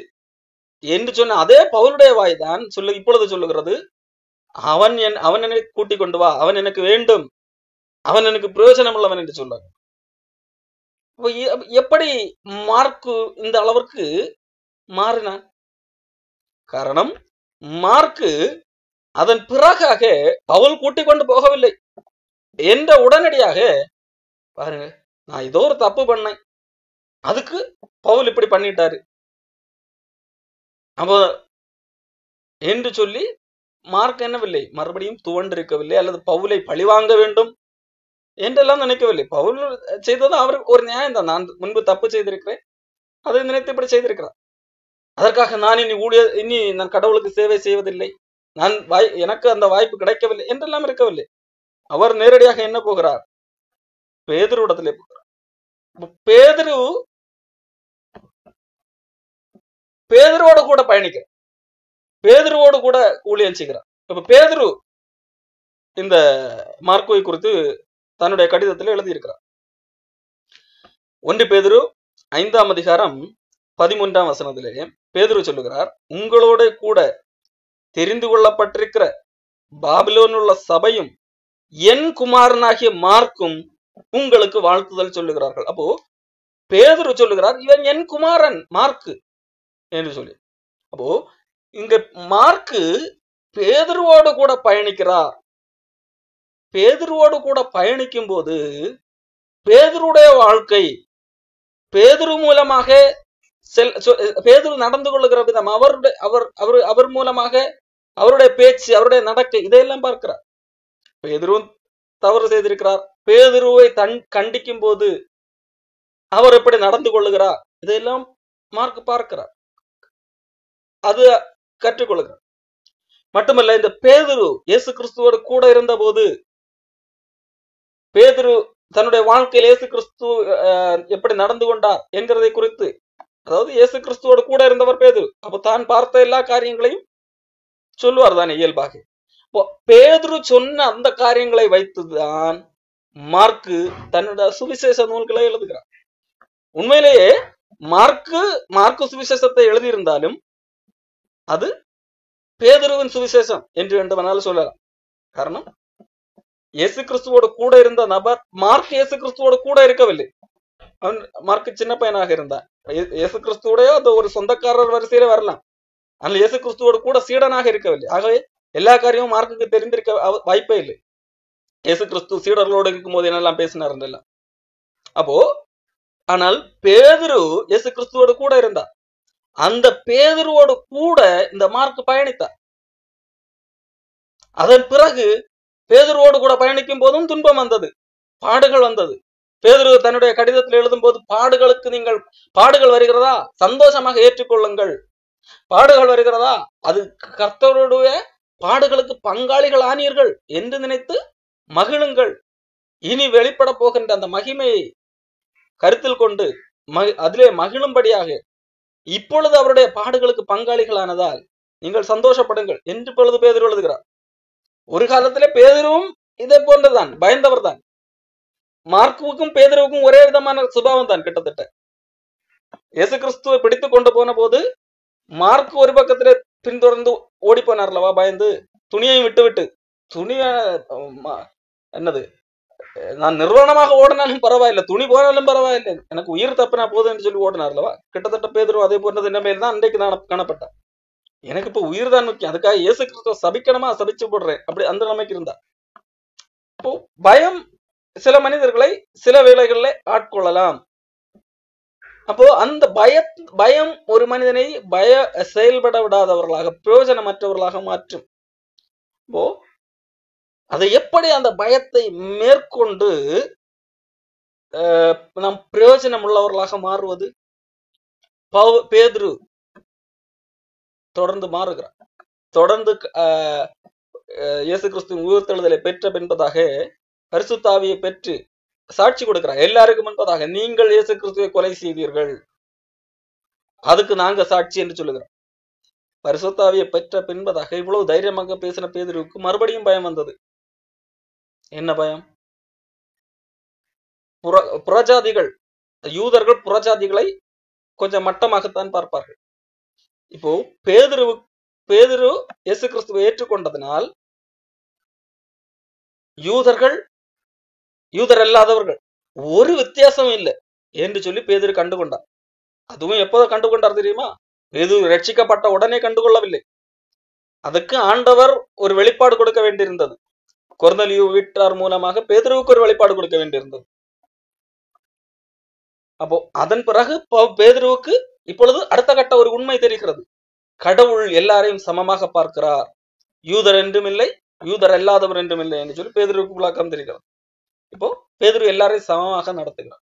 Speaker 1: என்று சொன்ன அதே பவுலுடைய வாய் தான் இப்பொழுது சொல்லுகிறது, அவன் என்னை கூட்டிக் கொண்டு வா, அவன் எனக்கு வேண்டும், அவன் எனக்கு பிரயோஜனம் உள்ளவன் என்று சொல்றார். எப்படி மார்க்கு இந்த அளவிற்கு மாறினான்? காரணம், மார்க்கு அதன் பிறகாக பவுல் கூட்டிக் கொண்டு போகவில்லை என்ற உடனடியாக, பாருங்க, நான் ஏதோ ஒரு தப்பு பண்ணேன், அதுக்கு பவுல் இப்படி பண்ணிட்டாரு அப்போ என்று சொல்லி மார்க் என்னவில்லை, மறுபடியும் துவண்டிருக்கவில்லை, அல்லது பவுலை பழிவாங்க வேண்டும் என்றெல்லாம் நினைக்கவில்லை. பவுல் செய்தது அவருக்கு ஒரு நியாயம் தான். நான் முன்பு தப்பு செய்திருக்கிறேன், அதை நினைத்து இப்படி செய்திருக்கிறார். அதற்காக நான் இனி நான் கடவுளுக்கு சேவை செய்வதில்லை, நான் எனக்கு அந்த வாய்ப்பு கிடைக்கவில்லை என்றெல்லாம் இருக்கவில்லை. அவர் நேரடியாக என்ன போகிறார், பேதுருவிடத்திலே போகிறார். பேதுருவோடு கூட பயணிக்கிறார், பேதுருவோடு கூட ஊழியம் செய்கிறார். இப்ப பேதுரு இந்த மார்க்கோவை குறித்து தன்னுடைய கடிதத்தில் எழுதியிருக்கிறார். 1 பேதுரு 5ஆம் அதிகாரம் 13ஆம் வசனத்திலே பேதுரு சொல்லுகிறார், உங்களோட கூட தெரிந்து கொள்ளப்பட்டிருக்கிற பாபிலோன் உள்ள சபையும் என் குமாரனாகிய மார்க்கும் உங்களுக்கு வாழ்த்துதல் சொல்லுகிறார்கள். அப்போ பேதுரு சொல்லுகிறார், இவன் என் குமாரன் மார்க்கு என்று சொல்லி. அப்போ இங்க மார்க்கு பேதுருவோடு கூட பயணிக்கிறார். பேதுருவோடு கூட பயணிக்கும் போது பேதுருடைய வாழ்க்கை, பேதுரு மூலமாக பேதுரு நடந்து கொள்ளுகிற விதம், அவர் மூலமாக அவருடைய பேச்சு, அவருடைய நடக்கை, இதையெல்லாம் பார்க்கிறார். பேதுருவும் தவறு செய்திருக்கிறார், பேதுருவை கண்டிக்கும் போது அவர் எப்படி நடந்து கொள்ளுகிறார், இதையெல்லாம் மார்க் பார்க்கிறார், அது கற்றுக்கொள்கிறார். மட்டுமல்ல, இந்த பேதுரு இயேசு கிறிஸ்துவோடு கூட இருந்த போது பேதுரு தன்னுடைய வாழ்க்கையில் இயேசு கிறிஸ்து எப்படி நடந்து கொண்டார் என்கிறதை குறித்து, அதாவது இயேசு கிறிஸ்துவோடு கூட இருந்தவர் பேதுரு, அப்போ தான் பார்த்த எல்லா காரியங்களையும் சொல்லுவார் தானே இயல்பாக. பேதுரு சொன்ன அந்த காரியங்களை வைத்துதான் மார்க்கு தன்னுடைய சுவிசேஷ நூல்களை எழுதுகிறார். உண்மையிலேயே மார்க்கு சுவிசேஷத்தை எழுதியிருந்தாலும் அது பேதுருவின் சுவிசேஷம் என்று வேண்டுமானாலும் சொல்லலாம். காரணம், இயேசு கிறிஸ்துவோடு கூட இருந்த நபர் மார்க் இயேசு கிறிஸ்துவோடு கூட இருக்கவில்லை. அவன் மார்க்கு சின்ன பையனாக இருந்தான். இயேசு கிறிஸ்துவோட அது ஒரு சொந்தக்காரர் வரிசையில வரலாம், ஆனால் இயேசு கிறிஸ்துவோடு கூட சீடனாக இருக்கவில்லை. ஆகவே எல்லா காரியமும் மார்க்குக்கு தெரிந்திருக்க வாய்ப்பே இல்லை. இயேசு கிறிஸ்து சீடர்களோடு இருக்கும் போது என்னெல்லாம் பேசினார் என்றெல்லாம். அப்போ ஆனால் பேதுரு இயேசு கிறிஸ்துவோடு கூட இருந்தார். அந்த பேதுருவோடு கூட இந்த மார்க் பயணித்தார். அதன் பிறகு பேதுருவோடு கூட பயணிக்கும் போதும் துன்பம் வந்தது, பாடுகள் வந்தது. பேதுரு தன்னுடைய கடிதத்தில் எழுதும் போது, பாடுகள் வருகிறதா, சந்தோஷமாக ஏற்றுக்கொள்ளுங்கள். பாடுகள் வருகிறதா, அது கர்த்தருடைய பாடுகளுக்கு பங்காளிகள் ஆனீர்கள் என்று நினைத்து மகிழுங்கள். இனி வெளிப்பட போகின்ற அந்த மகிமையை கருத்தில் கொண்டு அதிலே மகிழும்படியாக இப்பொழுது அவருடைய பாடுகளுக்கு பங்காளிகளானதால் நீங்கள் சந்தோஷப்படுங்கள் என்று பொழுது பேதுரு எழுதுகிறார். ஒரு காலத்திலே பேதுருவும் இதை போன்றதான், பயந்தவர் தான். மார்க்குவுக்கும் பேதுருவுக்கும் ஒரே விதமான சுபாவம் தான் கிட்டத்தட்ட. இயேசு கிறிஸ்துவை பிடித்து கொண்டு போன போது மார்க் ஒரு பக்கத்திலே பின்தொடர்ந்து ஓடி போனார்லவா, பயந்து, துணியையும் விட்டு துணிய என்னது, நான் நிர்வாணமாக ஓடினாலும் பரவாயில்லை, துணி போனாலும் பரவாயில்லை, எனக்கு உயிர் தப்புனா போதும் என்று சொல்லி ஓடினார்லவா. கிட்டத்தட்ட பேதுரு அதே போன்றது நிலைமையில் தான் அன்றைக்கு நான் காணப்பட்டேன். எனக்கு இப்ப உயிர் தான் முக்கியம், அதுக்காக இயேசு கிறிஸ்துவ சபிக்கணுமா, சபிச்சு போடுறேன், அப்படி அந்த நிலைமைக்கு இருந்தா. இப்போ பயம் சில மனிதர்களை சில வேளைகள்ல ஆட்கொள்ளலாம். அப்போ அந்த பயம் ஒரு மனிதனை செயல்பட விடாதவர்களாக, பிரயோஜனமற்றவர்களாக மாற்றும். இப்போ அதை எப்படி அந்த பயத்தை மேற்கொண்டு நாம் பிரயோஜனம் உள்ளவர்களாக மாறுவது? பேதுரு தொடர்ந்து மாறுகிறார். தொடர்ந்து இயேசு கிறிஸ்துவின் உயிர்த்தெழுதலை பெற்ற பின்பதாக பரிசுத்த ஆவியை பெற்று சாட்சி கொடுக்கிறார். எல்லாருக்கும் முன்பதாக, நீங்கள் இயேசு கிறிஸ்துவை கொலை செய்தீர்கள், அதுக்கு நாங்க சாட்சி என்று சொல்லுகிறோம். பரிசுத்த ஆவியை பெற்ற பின்பதாக இவ்வளவு தைரியமாக பேசின பேதுருவுக்கு மறுபடியும் பயம் வந்தது. என்ன பயம்? புறஜாதிகள், யூதர்கள் புறஜாதிகளை கொஞ்சம் மட்டமாகத்தான் பார்ப்பார்கள். இப்போ பேதுரு இயேசு கிறிஸ்துவை ஏற்றுக்கொண்டதனால் யூதர் அல்லாதவர்கள் ஒரு வித்தியாசம் இல்லை என்று சொல்லி பேதுரு கண்டுகொண்டார். அதுவும் எப்போது கண்டுகொண்டார் தெரியுமா? பேதுரு ரட்சிக்கப்பட்ட உடனே கண்டுகொள்ளவில்லை. அதுக்கு ஆண்டவர் ஒரு வெளிப்பாடு கொடுக்க வேண்டியிருந்தது. கொர்நேலியு வீட்டார் மூலமாக பேதுருவுக்கு ஒரு வெளிப்பாடு கொடுக்க வேண்டியிருந்தது. அப்போ அதன் பிறகு பேதுருவுக்கு இப்பொழுது அடுத்த கட்ட ஒரு உண்மை தெரிகிறது. கடவுள் எல்லாரையும் சமமாக பார்க்கிறார், யூதர் என்றும் இல்லை, யூதர் அல்லாதவர் என்றும் இல்லை என்று சொல்லி பேதுருவுக்கு விளக்கம் தெரிகிறது. இப்போ பேதுரு எல்லாரையும் சமமாக நடத்துகிறார்.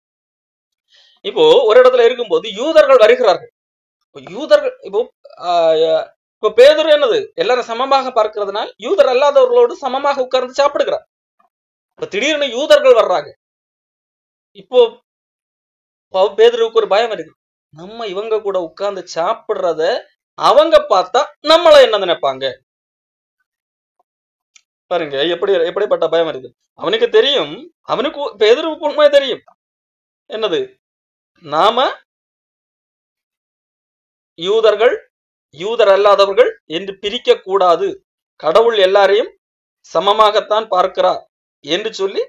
Speaker 1: இப்போ ஒரு இடத்துல இருக்கும்போது யூதர்கள் வருகிறார்கள். யூதர்கள் இப்போ பேதுரு என்னது எல்லாரும் சமமாக பார்க்கிறதுனால் யூதர் அல்லாதவர்களோடு சமமாக உட்கார்ந்து சாப்பிடுகிறார். இப்ப திடீர்னு யூதர்கள் வர்றாங்க. இப்போ பேதுருவுக்கு ஒரு பயம் இருக்கு, நம்ம இவங்க கூட உட்கார்ந்து சாப்பிடுறத அவங்க பார்த்தா நம்மள என்ன நினைப்பாங்க பாருங்க. எப்படிப்பட்ட பயம் இருக்கு. அவனுக்கு தெரியும், அவனுக்கு பேதுருவுக்கு உண்மை தெரியும் என்னது, நாம யூதர்கள் யூதர் அல்லாதவர்கள் என்று பிரிக்க கூடாது, கடவுள் எல்லாரையும் சமமாகத்தான் பார்க்கிறார் என்று சொல்லி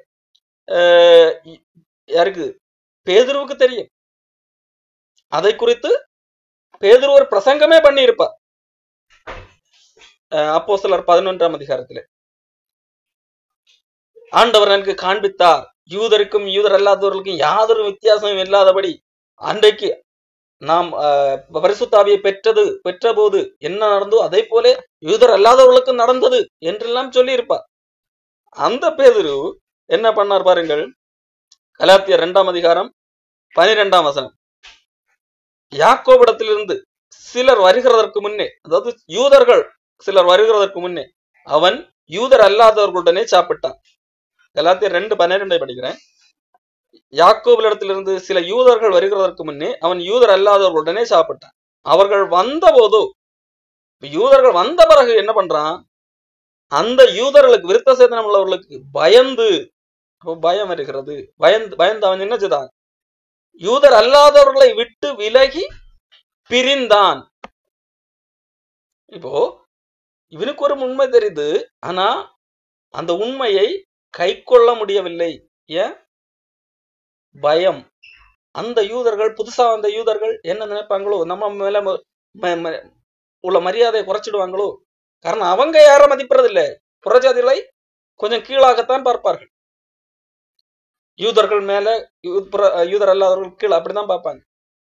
Speaker 1: யாருக்கு பேதுருவுக்கு தெரியும். அதை குறித்து பேதுரு ஒரு பிரசங்கமே பண்ணி இருப்பார். அப்போஸ்தலர் 11ஆம் அதிகாரத்திலே ஆண்டவர் எனக்கு காண்பித்தார், யூதருக்கும் யூதர் அல்லாதவர்களுக்கும் யாதொரு வித்தியாசமும் இல்லாதபடி அன்றைக்கு நாம் பரிசுத்த ஆவியை பெற்ற போது என்ன நடந்தோ அதே போல யூதர் அல்லாதவர்களுக்கு நடந்தது என்றெல்லாம் சொல்லி இருப்பார். அந்த பேதுரு என்ன பண்ணார் பாருங்கள். கலாத்தியர் 2ஆம் அதிகாரம் 12ஆம் வசனம், யாக்கோபிடத்திலிருந்து சிலர் வருகிறதற்கு முன்னே, அதாவது யூதர்கள் சிலர் வருகிறதற்கு முன்னே அவன் யூதர் அல்லாதவர்களுடனே சாப்பிட்டான். கலாத்தியர் 2:12 படிக்கிறேன். யாக்கோபிடத்திலிருந்து சில யூதர்கள் வருகிறதற்கு முன்னே அவன் யூதர் அல்லாதவர்களுடனே சாப்பிட்டான். அவர்கள் வந்த போதோ, யூதர்கள் வந்த பிறகு என்ன பண்றான், அந்த யூதர்களுக்கு விருத்த சேதனம் உள்ளவர்களுக்கு பயந்து, பயம் வருகிறது, பயந்து அவன் என்ன செய்தான், யூதர் அல்லாதவர்களை விட்டு விலகி பிரிந்தான். இப்போ இவனுக்கு ஒரு உண்மை தெரியுது, ஆனா அந்த உண்மையை கை கொள்ள முடியவில்லை. ஏன்? பயம். அந்த யூதர்கள், புதுசா வந்த யூதர்கள் என்ன நினைப்பாங்களோ, நம்ம மேல உள்ள மரியாதையை குறைச்சிடுவாங்களோ. காரணம் அவங்க யாரும் மதிப்பது இல்லை, புறஜாதிகளை கொஞ்சம் கீழாகத்தான் பார்ப்பார்கள். யூதர்கள் மேல யூதர் அல்லாதவர்கள் கீழே அப்படிதான் பார்ப்பாங்க.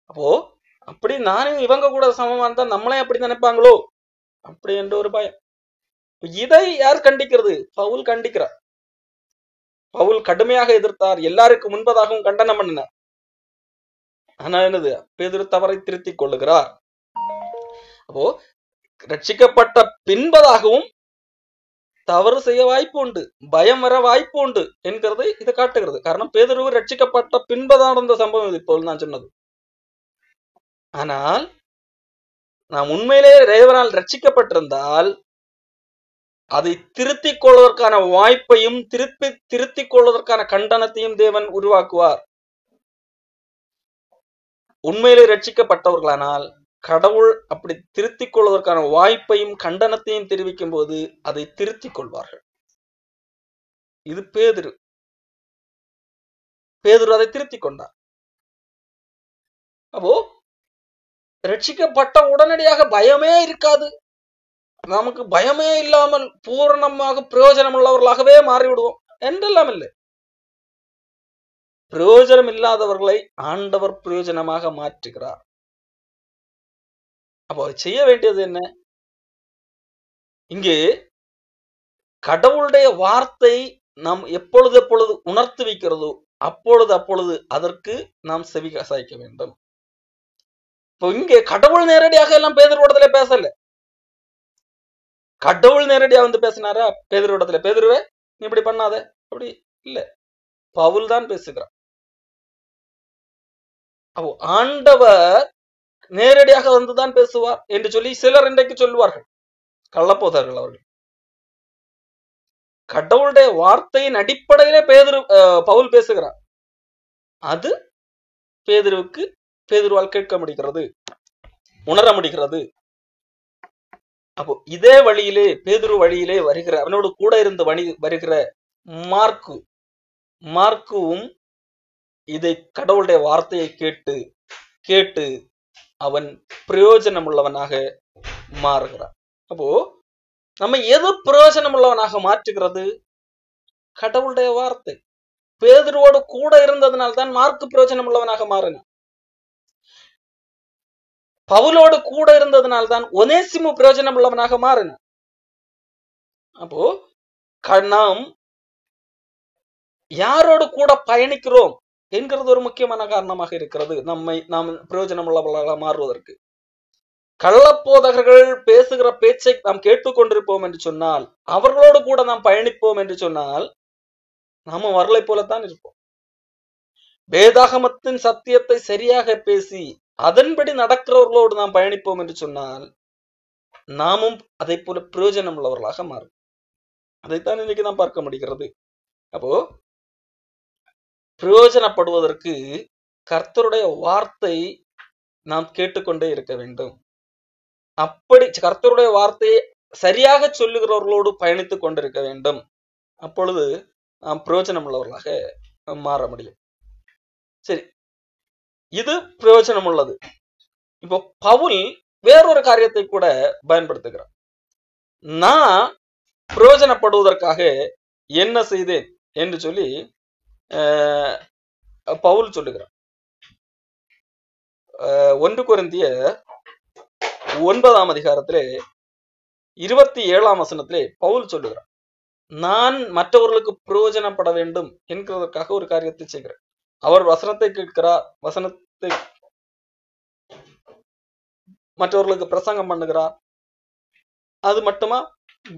Speaker 1: அப்போ அப்படி நானும் இவங்க கூட சமமா இருந்தா நம்மளே அப்படி நினைப்பாங்களோ அப்படி என்ற ஒரு பயம். இதை யார் கண்டிக்கிறது? பவுல் கண்டிக்கிறார். பவுல் கடுமையாக எதிர்த்தார், எல்லாருக்கு முன்பதாகவும் கண்டனம் பண்ணினார். ஆனா என்னது, பேதுரு தவறை திருத்திக் கொள்ளுகிறார். அப்போ ரட்சிக்கப்பட்ட பின்பதாகவும் தவறு செய்ய வாய்ப்பு உண்டு, பயம் வர வாய்ப்பு உண்டு என்கிறது இது காட்டுகிறது. காரணம் பேதுரு ரட்சிக்கப்பட்ட பின்பதான் நடந்த சம்பவம் இது, இப்போது நான் சொன்னது. ஆனால் நாம் உண்மையிலே தேவனால் ரட்சிக்கப்பட்டிருந்தால் அதை திருத்திக் கொள்வதற்கான வாய்ப்பையும் திருத்திக் கொள்வதற்கான கண்டனத்தையும் தேவன் உருவாக்குவார். உண்மையிலே ரட்சிக்கப்பட்டவர்களானால் கடவுள் அப்படி திருத்திக் கொள்வதற்கான வாய்ப்பையும் கண்டனத்தையும் தெரிவிக்கும் போது அதை திருத்திக் கொள்வார்கள். இது பேதுரு அதை திருத்திக் கொண்டார். அப்போ ரட்சிக்கப்பட்ட உடனடியாக பயமே இருக்காது, நமக்கு பயமே இல்லாமல் பூரணமாக பிரயோஜனம் உள்ளவர்களாகவே மாறிவிடுவோம் என்றெல்லாம் இல்லை. பிரயோஜனம் இல்லாதவர்களை ஆண்டவர் பிரயோஜனமாக மாற்றுகிறார். அப்போ செய்ய வேண்டியது என்ன? இங்கே கடவுளுடைய வார்த்தை நாம் எப்பொழுது உணர்த்து வைக்கிறதோ அப்பொழுது அதற்கு நாம் செவி சாய்க்க வேண்டும். இப்போ இங்கே கடவுள் நேரடியாக எல்லாம் பேதுருவிடத்துல பேசல. கடவுள் நேரடியா வந்து பேசினாரா பேதுருவிடத்துல, பேதுருவே நீ இப்படி பண்ணாத, அப்படி இல்ல, பவுல் தான் பேசுகிறார். அப்போ ஆண்டவர் நேரடியாக வந்துதான் பேசுவார் என்று சொல்லி சிலர் இன்றைக்கு சொல்லுவார்கள், கள்ளப்போதார்கள் அவர்கள். கடவுளுடைய வார்த்தையின் அடிப்படையிலே பவுல் பேசுகிறார். அது பேதுருவால் கேட்க முடிகிறது, உணர முடிகிறது. அப்போ இதே வழியிலே பேதுரு வழியிலே வருகிற அவனோடு கூட இருந்து வருகிற மார்க்குவும் இதை கடவுளுடைய வார்த்தையை கேட்டு அவன் பிரயோஜனம் உள்ளவனாக மாறுகிறான். அப்போ நம்ம எது பிரயோஜனம் உள்ளவனாக மாற்றுகிறது? கடவுளுடைய வார்த்தை. பேதுருவோடு கூட இருந்ததுனால்தான் மார்க்கு பிரயோஜனம் உள்ளவனாக மாறினான். பவுலோடு கூட இருந்ததுனால்தான் ஒனேசிமு பிரயோஜனம் உள்ளவனாக மாறினான். அப்போ நாம் யாரோடு கூட பயணிக்கிறோம் என்கிறது ஒரு முக்கியமான காரணமாக இருக்கிறது நாம் பிரயோஜனம் உள்ளவர்களாக மாறுவதற்கு. கள்ளப்போதகர்கள் பேசுகிற பேச்சை நாம் கேட்டுக்கொண்டிருப்போம் என்று சொன்னால், அவர்களோடு கூட நாம் பயணிப்போம் என்று சொன்னால், நாம வரலை போலத்தான் இருப்போம். வேதாகமத்தின் சத்தியத்தை சரியாக பேசி அதன்படி நடக்கிறவர்களோடு நாம் பயணிப்போம் என்று சொன்னால், நாமும் அதை போல பிரயோஜனம் உள்ளவர்களாக மாறும். அதைத்தான் இன்னைக்கு நாம் பார்க்க முடிகிறது. அப்போ பிரயோஜனப்படுவதற்கு கர்த்தருடைய வார்த்தை நாம் கேட்டுக்கொண்டே இருக்க வேண்டும். அப்படி கர்த்தருடைய வார்த்தையை சரியாக சொல்லுகிறவர்களோடு பயணித்துக் கொண்டிருக்க வேண்டும். அப்பொழுது நாம் பிரயோஜனம் உள்ளவர்களாக மாற முடியும். சரி, இது பிரயோஜனம் உள்ளது. இப்போ பவுல் வேறொரு காரியத்தை கூட பயன்படுத்துகிறார். நான் பிரயோஜனப்படுவதற்காக என்ன செய்தேன் என்று சொல்லி பவுல் சொல்லுகிறார். 1 கொரிந்தியர் 9ஆம் அதிகாரத்திலே 27ஆம் வசனத்திலே பவுல் சொல்லுகிறார், நான் மற்றவர்களுக்கு பிரயோஜனப்பட வேண்டும் என்கிறதற்காக ஒரு காரியத்தை செய்கிறேன். அவர் வசனத்தை கேட்கிறார், வசனத்தை மற்றவர்களுக்கு பிரசங்கம் பண்ணுகிறார். அது மட்டுமா,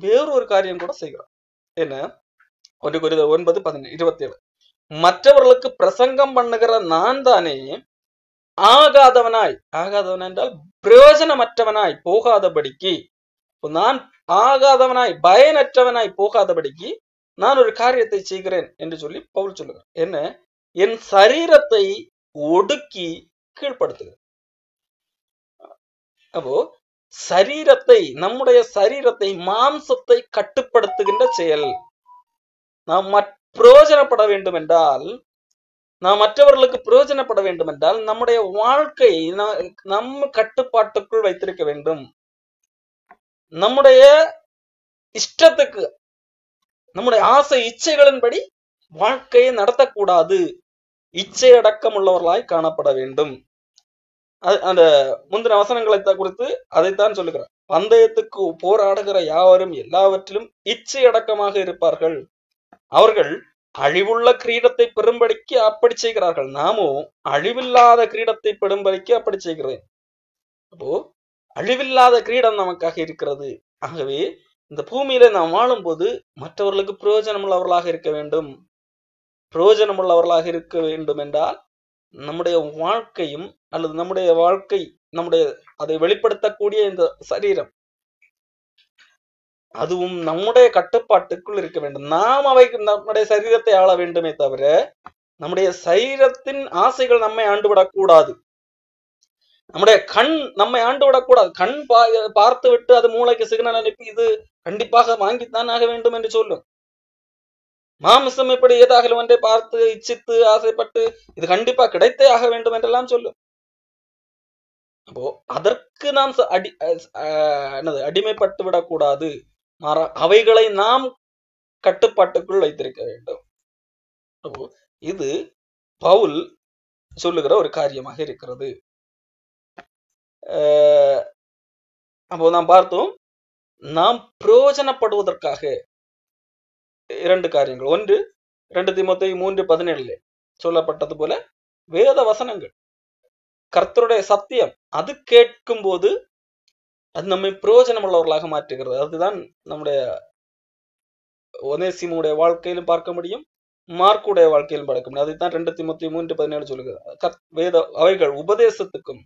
Speaker 1: வேறொரு காரியம் கூட செய்கிறார். என்ன? 1 கொரிந்தியர் 9:27 மற்றவர்களுக்கு பிரசங்கம் பண்ணுகிற நான் தானே ஆகாதவனாய் என்றால் பிரயோஜனமற்றவனாய் போகாதபடிக்கு, நான் ஆகாதவனாய் பயனற்றவனாய் போகாதபடிக்கு நான் ஒரு காரியத்தை செய்கிறேன் என்று சொல்லி பவுல் சொல்லுகிறார். என்ன? என் சரீரத்தை ஒடுக்கி கீழ்ப்படுத்துகிறேன். அப்போ சரீரத்தை, நம்முடைய சரீரத்தை, மாம்சத்தை கட்டுப்படுத்துகின்ற செயல். நாம் பிரயோஜனப்பட வேண்டும் என்றால், நாம் மற்றவர்களுக்கு பிரயோஜனப்பட வேண்டும் என்றால், நம்முடைய வாழ்க்கை நம்ம கட்டுப்பாட்டுக்குள் வைத்திருக்க வேண்டும். நம்முடைய இஷ்டத்துக்கு, நம்முடைய ஆசை இச்சைகளின்படி வாழ்க்கையை நடத்தக்கூடாது. இச்சை அடக்கம் உள்ளவர்களாய் காணப்பட வேண்டும். அந்த முந்தின வசனங்களை குறித்து அதைத்தான் சொல்லுகிறார். பந்தயத்துக்கு போராடுகிற யாவரும் எல்லாவற்றிலும் இச்சை அடக்கமாக இருப்பார்கள். அவர்கள் அழிவுள்ள கிரீடத்தை பெறும்படிக்கு அப்படி செய்கிறார்கள். நாமோ அழிவில்லாத கிரீடத்தை பெறும்படிக்கு அப்படி செய்கிறேன். அப்போ அழிவில்லாத கிரீடம் நமக்காக இருக்கிறது. ஆகவே இந்த பூமியில நாம் வாழும் போது மற்றவர்களுக்கு பிரயோஜனம் உள்ளவர்களாக இருக்க வேண்டும். பிரயோஜனம் உள்ளவர்களாக இருக்க வேண்டும் என்றால், நம்முடைய வாழ்க்கையும் அல்லது நம்முடைய வாழ்க்கை, அதை வெளிப்படுத்தக்கூடிய இந்த சரீரம், அதுவும் நம்முடைய கட்டுப்பாட்டுக்குள் இருக்க வேண்டும். நாம் நம்முடைய சரீரத்தை ஆள வேண்டுமே தவிர, நம்முடைய சரீரத்தின் ஆசைகள் நம்மை ஆண்டுவிடக்கூடாது. நம்முடைய கண் நம்மை ஆண்டுவிடக்கூடாது. கண் பார்த்து விட்டு அது மூளைக்கு சிக்னல் அனுப்பி இது கண்டிப்பாக வாங்கித்தான் ஆக வேண்டும் என்று சொல்லும். மாமிசம் எப்படி ஏதாகலும் ஒன்றை பார்த்து இச்சித்து ஆசைப்பட்டு இது கண்டிப்பா கிடைத்தே ஆக வேண்டும் என்றெல்லாம் சொல்லும். அப்போ அதற்கு நாம் அடிமைப்பட்டு விடக்கூடாது. அவைகளை நாம் கட்டுப்பாட்டுக்குள் வைத்திருக்க வேண்டும். அப்போ இது பவுல் சொல்லுகிற ஒரு காரியமாக இருக்கிறது. அப்போ நாம் பார்த்தோம், நாம் பிரயோஜனப்படுவதற்காக 2 காரியங்கள். ஒன்று 2 தீமோத்தேயு 3:17 சொல்லப்பட்டது போல வேத வசனங்கள், கர்த்தருடைய சத்தியம், அது கேட்கும் போது அது நம்மை பிரயோஜனம் உள்ளவர்களாக மாற்றுகிறது. அதுதான் நம்முடைய ஒனேசிமுடைய வாழ்க்கையிலும் பார்க்க முடியும், மார்க்குடைய வாழ்க்கையிலும் பார்க்க முடியும். அதைத்தான் 2 தீமோத்தேயு 3:17 சொல்லுகிறது. அவைகள் உபதேசத்துக்கும்,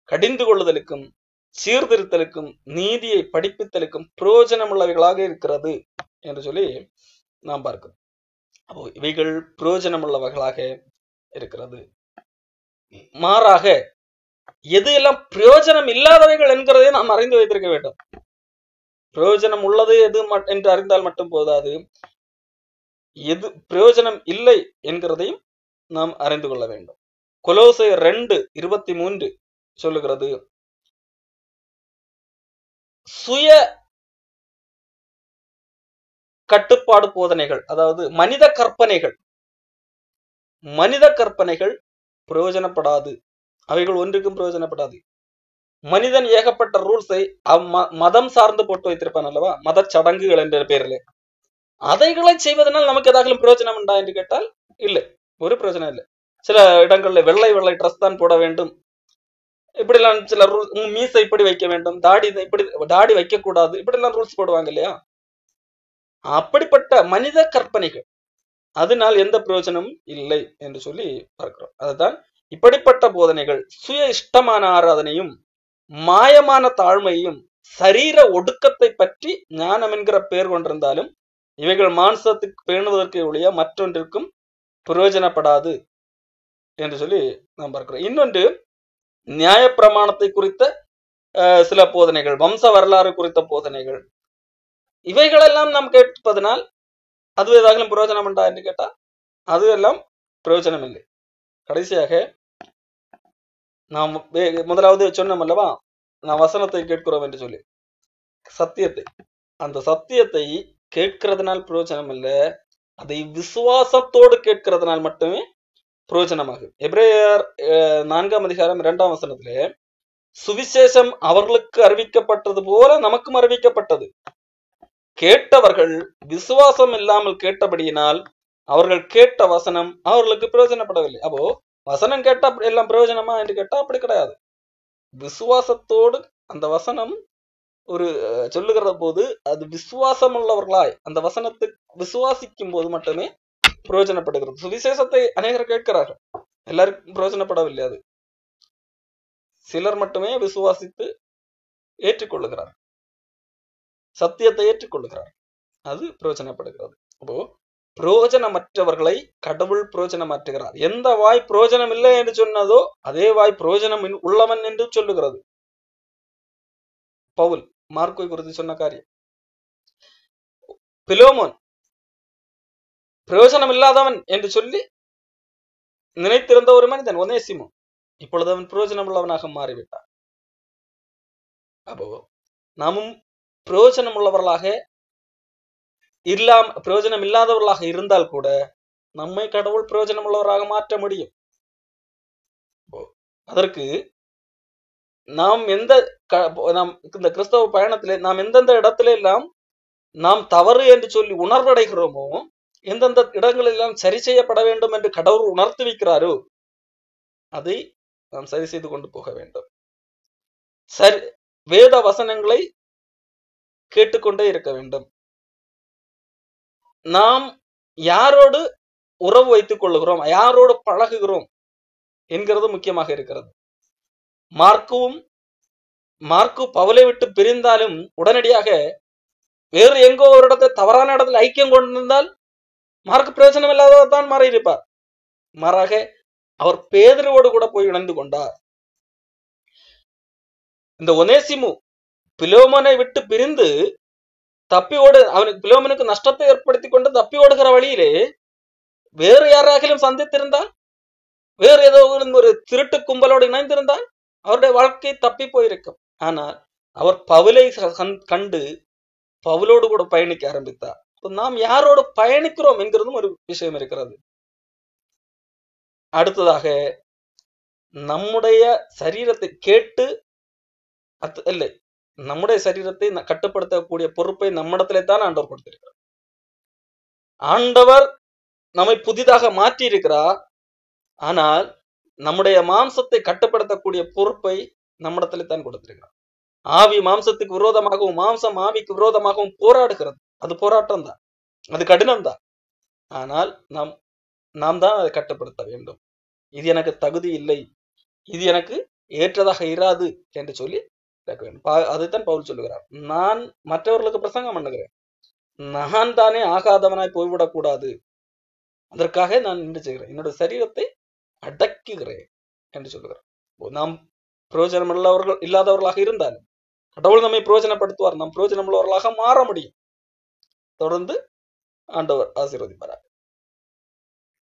Speaker 1: கடிந்து கொள்ளுதலுக்கும், சீர்திருத்தலுக்கும், நீதியை படிப்பித்தலுக்கும் பிரயோஜனம் உள்ளவைகளாக இருக்கிறது என்று சொல்லி நாம் பார்க்கிறோம். அப்போ இவைகள் பிரயோஜனம் உள்ளவைகளாக இருக்கிறது. மாறாக எது எல்லாம் பிரயோஜனம் இல்லாதவைகள் என்கிறதை நாம் அறிந்து வைத்திருக்க வேண்டும். பிரயோஜனம் உள்ளது எது என்று அறிந்தால் மட்டும் போதாது, எது பிரயோஜனம் இல்லை என்கிறதையும் நாம் அறிந்து கொள்ள வேண்டும். கொலோசையர் 2:23 சொல்லுகிறது, சுய கட்டுப்பாடு போதனைகள், அதாவது மனித கற்பனைகள் பிரயோஜனப்படாது. அவைகள் ஒன்றுக்கும் பிரயோஜனப்படாது. மனிதன் ஏகப்பட்ட ரூல்ஸை மதம் சார்ந்து போட்டு வைத்திருப்பான் அல்லவா, மத சடங்குகள் என்ற பேரில். அதைகளை செய்வதனால் நமக்கு ஏதாவது பிரயோஜனம் உண்டா என்று கேட்டால் இல்லை, ஒரு பிரயோஜனம் இல்லை. சில இடங்கள்ல வெள்ளை வெள்ளை ட்ரெஸ் தான் போட வேண்டும், இப்படி எல்லாம் சில ரூல், மீசை இப்படி வைக்க வேண்டும், தாடி வைக்க கூடாது, இப்படி எல்லாம் ரூல்ஸ் போடுவாங்க இல்லையா. அப்படிப்பட்ட மனித கற்பனைகள், அதனால் எந்த பிரயோஜனமும் இல்லை என்று சொல்லி பார்க்கிறோம். அதுதான் இப்படிப்பட்ட போதனைகள் சுய இஷ்டமான ஆராதனையும் மாயமான தாழ்மையும் சரீர ஒடுக்கத்தை பற்றி ஞானம் என்கிற பெயர் கொண்டிருந்தாலும் இவைகள் மாம்சத்துக்கு பேணுவதற்கு ஒழிய மற்றொன்றிற்கும் பிரயோஜனப்படாது என்று சொல்லி நாம் பார்க்கிறோம். இன்னொன்று, நியாய பிரமாணத்தை குறித்த சில போதனைகள், வம்ச வரலாறு குறித்த போதனைகள், இவைகளெல்லாம் நாம் கேட்பதனால் அது ஏதாவது பிரயோஜனம் உண்டா என்று கேட்டா அது எல்லாம் பிரயோஜனம் இல்லை. கடைசியாக நாம் முதலாவது சொன்னோம் அல்லவா, நாம் வசனத்தை கேட்கிறோம் என்று சொல்லி, சத்தியத்தை, அந்த சத்தியத்தை கேட்கிறதுனால் பிரயோஜனம் இல்லை, அதை விசுவாசத்தோடு கேட்கிறதுனால் மட்டுமே பிரயோஜனமாகும். எபிரேயர் 4ஆம் அதிகாரம் 2ஆம் வசனத்திலே, சுவிசேஷம் அவர்களுக்கு அறிவிக்கப்பட்டது போல நமக்கும் அறிவிக்கப்பட்டது, கேட்டவர்கள் விசுவாசம் இல்லாமல் கேட்டபடியினால் அவர்கள் கேட்ட வசனம் அவர்களுக்கு பிரயோஜனப்படவில்லை. அப்போ வசனம் கேட்டா எல்லாம் பிரயோஜனமா என்று கேட்டா அப்படி கிடையாது. விசுவாசத்தோடு அந்த வசனம் ஒரு சொல்லுகிற போது அது விசுவாசம் உள்ளவர்களாய் அந்த வசனத்தை விசுவாசிக்கும் போது மட்டுமே பிரயோஜனப்படுகிறது. சுவிசேஷத்தை அநேகர் கேட்கிறார்கள், எல்லாருக்கும் பிரயோஜனப்படவில்லை. அது சிலர் மட்டுமே விசுவாசித்து ஏற்றுக்கொள்ளுகிறார், சத்தியத்தை ஏற்றுக்கொள்ளுகிறார், அது பிரயோஜனப்படுகிறது. அப்போ பிரயோஜனமற்றவர்களை கடவுள் பிரயோஜனமாற்றுகிறார். எந்த வாய் பிரயோஜனம் இல்லை என்று சொன்னதோ அதே வாய் பிரயோஜனம் உள்ளவன் என்று சொல்லுகிறது பவுல் மார்க்கை குறித்து சொன்ன காரியம். பிலோமோன் பிரயோஜனம் இல்லாதவன் என்று சொல்லி நினைத்திருந்த ஒரு மனிதன் ஒனேசிமோ, இப்பொழுது அவன் பிரயோஜனம் உள்ளவனாக மாறிவிட்டான். அப்போ நாமும் பிரயோஜனம் உள்ளவர்களாக பிரயோஜனம் இல்லாதவர்களாக இருந்தால் கூட நம்மை கடவுள் பிரயோஜனம் உள்ளவராக மாற்ற முடியும். அதற்கு நாம் இந்த கிறிஸ்தவ பயணத்திலே நாம் எந்தெந்த இடத்துல எல்லாம் நாம் தவறு என்று சொல்லி உணர்வடைகிறோமோ, எந்தெந்த இடங்களெல்லாம் சரி செய்யப்பட வேண்டும் என்று கடவுள் உணர்த்து வைக்கிறாரோ அதை நாம் சரி செய்து கொண்டு போக வேண்டும். வேத வசனங்களை கேட்டுக்கொண்டே இருக்க வேண்டும். நாம் யாரோடு உறவு வைத்துக் கொள்ளுகிறோம், யாரோடு பழகுகிறோம் என்கிறது முக்கியமாக இருக்கிறது. மார்க்கு பவுலை விட்டு பிரிந்தாலும் உடனடியாக வேறு எங்கோ ஒரு இடத்தை தவறான இடத்தில் ஐக்கியம் கொண்டிருந்தால் மார்க்கு பிரயோஜனம் இல்லாததான் மாறியிருப்பார். மாறாக அவர் பேதுருவோடு கூட போய் இணைந்து கொண்டார். இந்த ஒனேசிமு பிலோமோனை விட்டு பிரிந்து அவனுக்கு பிலோமனுக்கு நஷ்டத்தை ஏற்படுத்தி கொண்டு தப்பி ஓடுகிற வழியிலே வேறு யாராகிலும் சந்தித்திருந்தால், வேறு ஏதோ ஒரு திருட்டு கும்பலோடு இணைந்திருந்தால் அவருடைய வாழ்க்கை தப்பி போயிருக்கும். ஆனால் அவர் பவுலை கண்டு பவுலோடு கூட பயணிக்க ஆரம்பித்தார். நாம் யாரோடு பயணிக்கிறோம் என்கிறதும் ஒரு விஷயம் இருக்கிறது. அடுத்ததாக நம்முடைய சரீரத்தை கேட்டு இல்லை, நம்முடைய சரீரத்தை கட்டுப்படுத்தக்கூடிய பொறுப்பை நம்மிடத்திலே தான் ஆண்டவர் கொடுத்திருக்கிறார். ஆண்டவர் நம்மை புதிதாக மாற்றி இருக்கிறார். ஆனால் நம்முடைய மாம்சத்தை கட்டுப்படுத்தக்கூடிய பொறுப்பை நம்மிடத்திலே தான் கொடுத்திருக்கிறார். ஆவி மாம்சத்துக்கு விரோதமாகவும் மாம்சம் ஆவிக்கு விரோதமாகவும் போராடுகிறது. அது போராட்டம் தான், அது கடினம் தான். ஆனால் நாம் தான் அதை கட்டுப்படுத்த வேண்டும். இது எனக்கு தகுதி இல்லை, இது எனக்கு ஏற்றதாக இராது என்று சொல்லி அதைத்தான் பவுல் சொல்லுகிறார். நான் மற்றவர்களுக்கு பிரசங்கம் பண்ணுகிறேன், நான் தானே ஆகாதவனாய் போய்விடக் கூடாது, அதற்காக நான் நின்று செய்கிறேன், என்னோட சரீரத்தை அடக்குகிறேன் என்று சொல்லுகிறார். நாம் பிரயோஜனம் இல்லாதவர்களாக இருந்தாலும் கடவுள் நம்மை பிரயோஜனப்படுத்துவார், நாம் பிரயோஜனம் உள்ளவர்களாக மாற முடியும். தொடர்ந்து ஆண்டவர் ஆசீர்வதிப்பார்.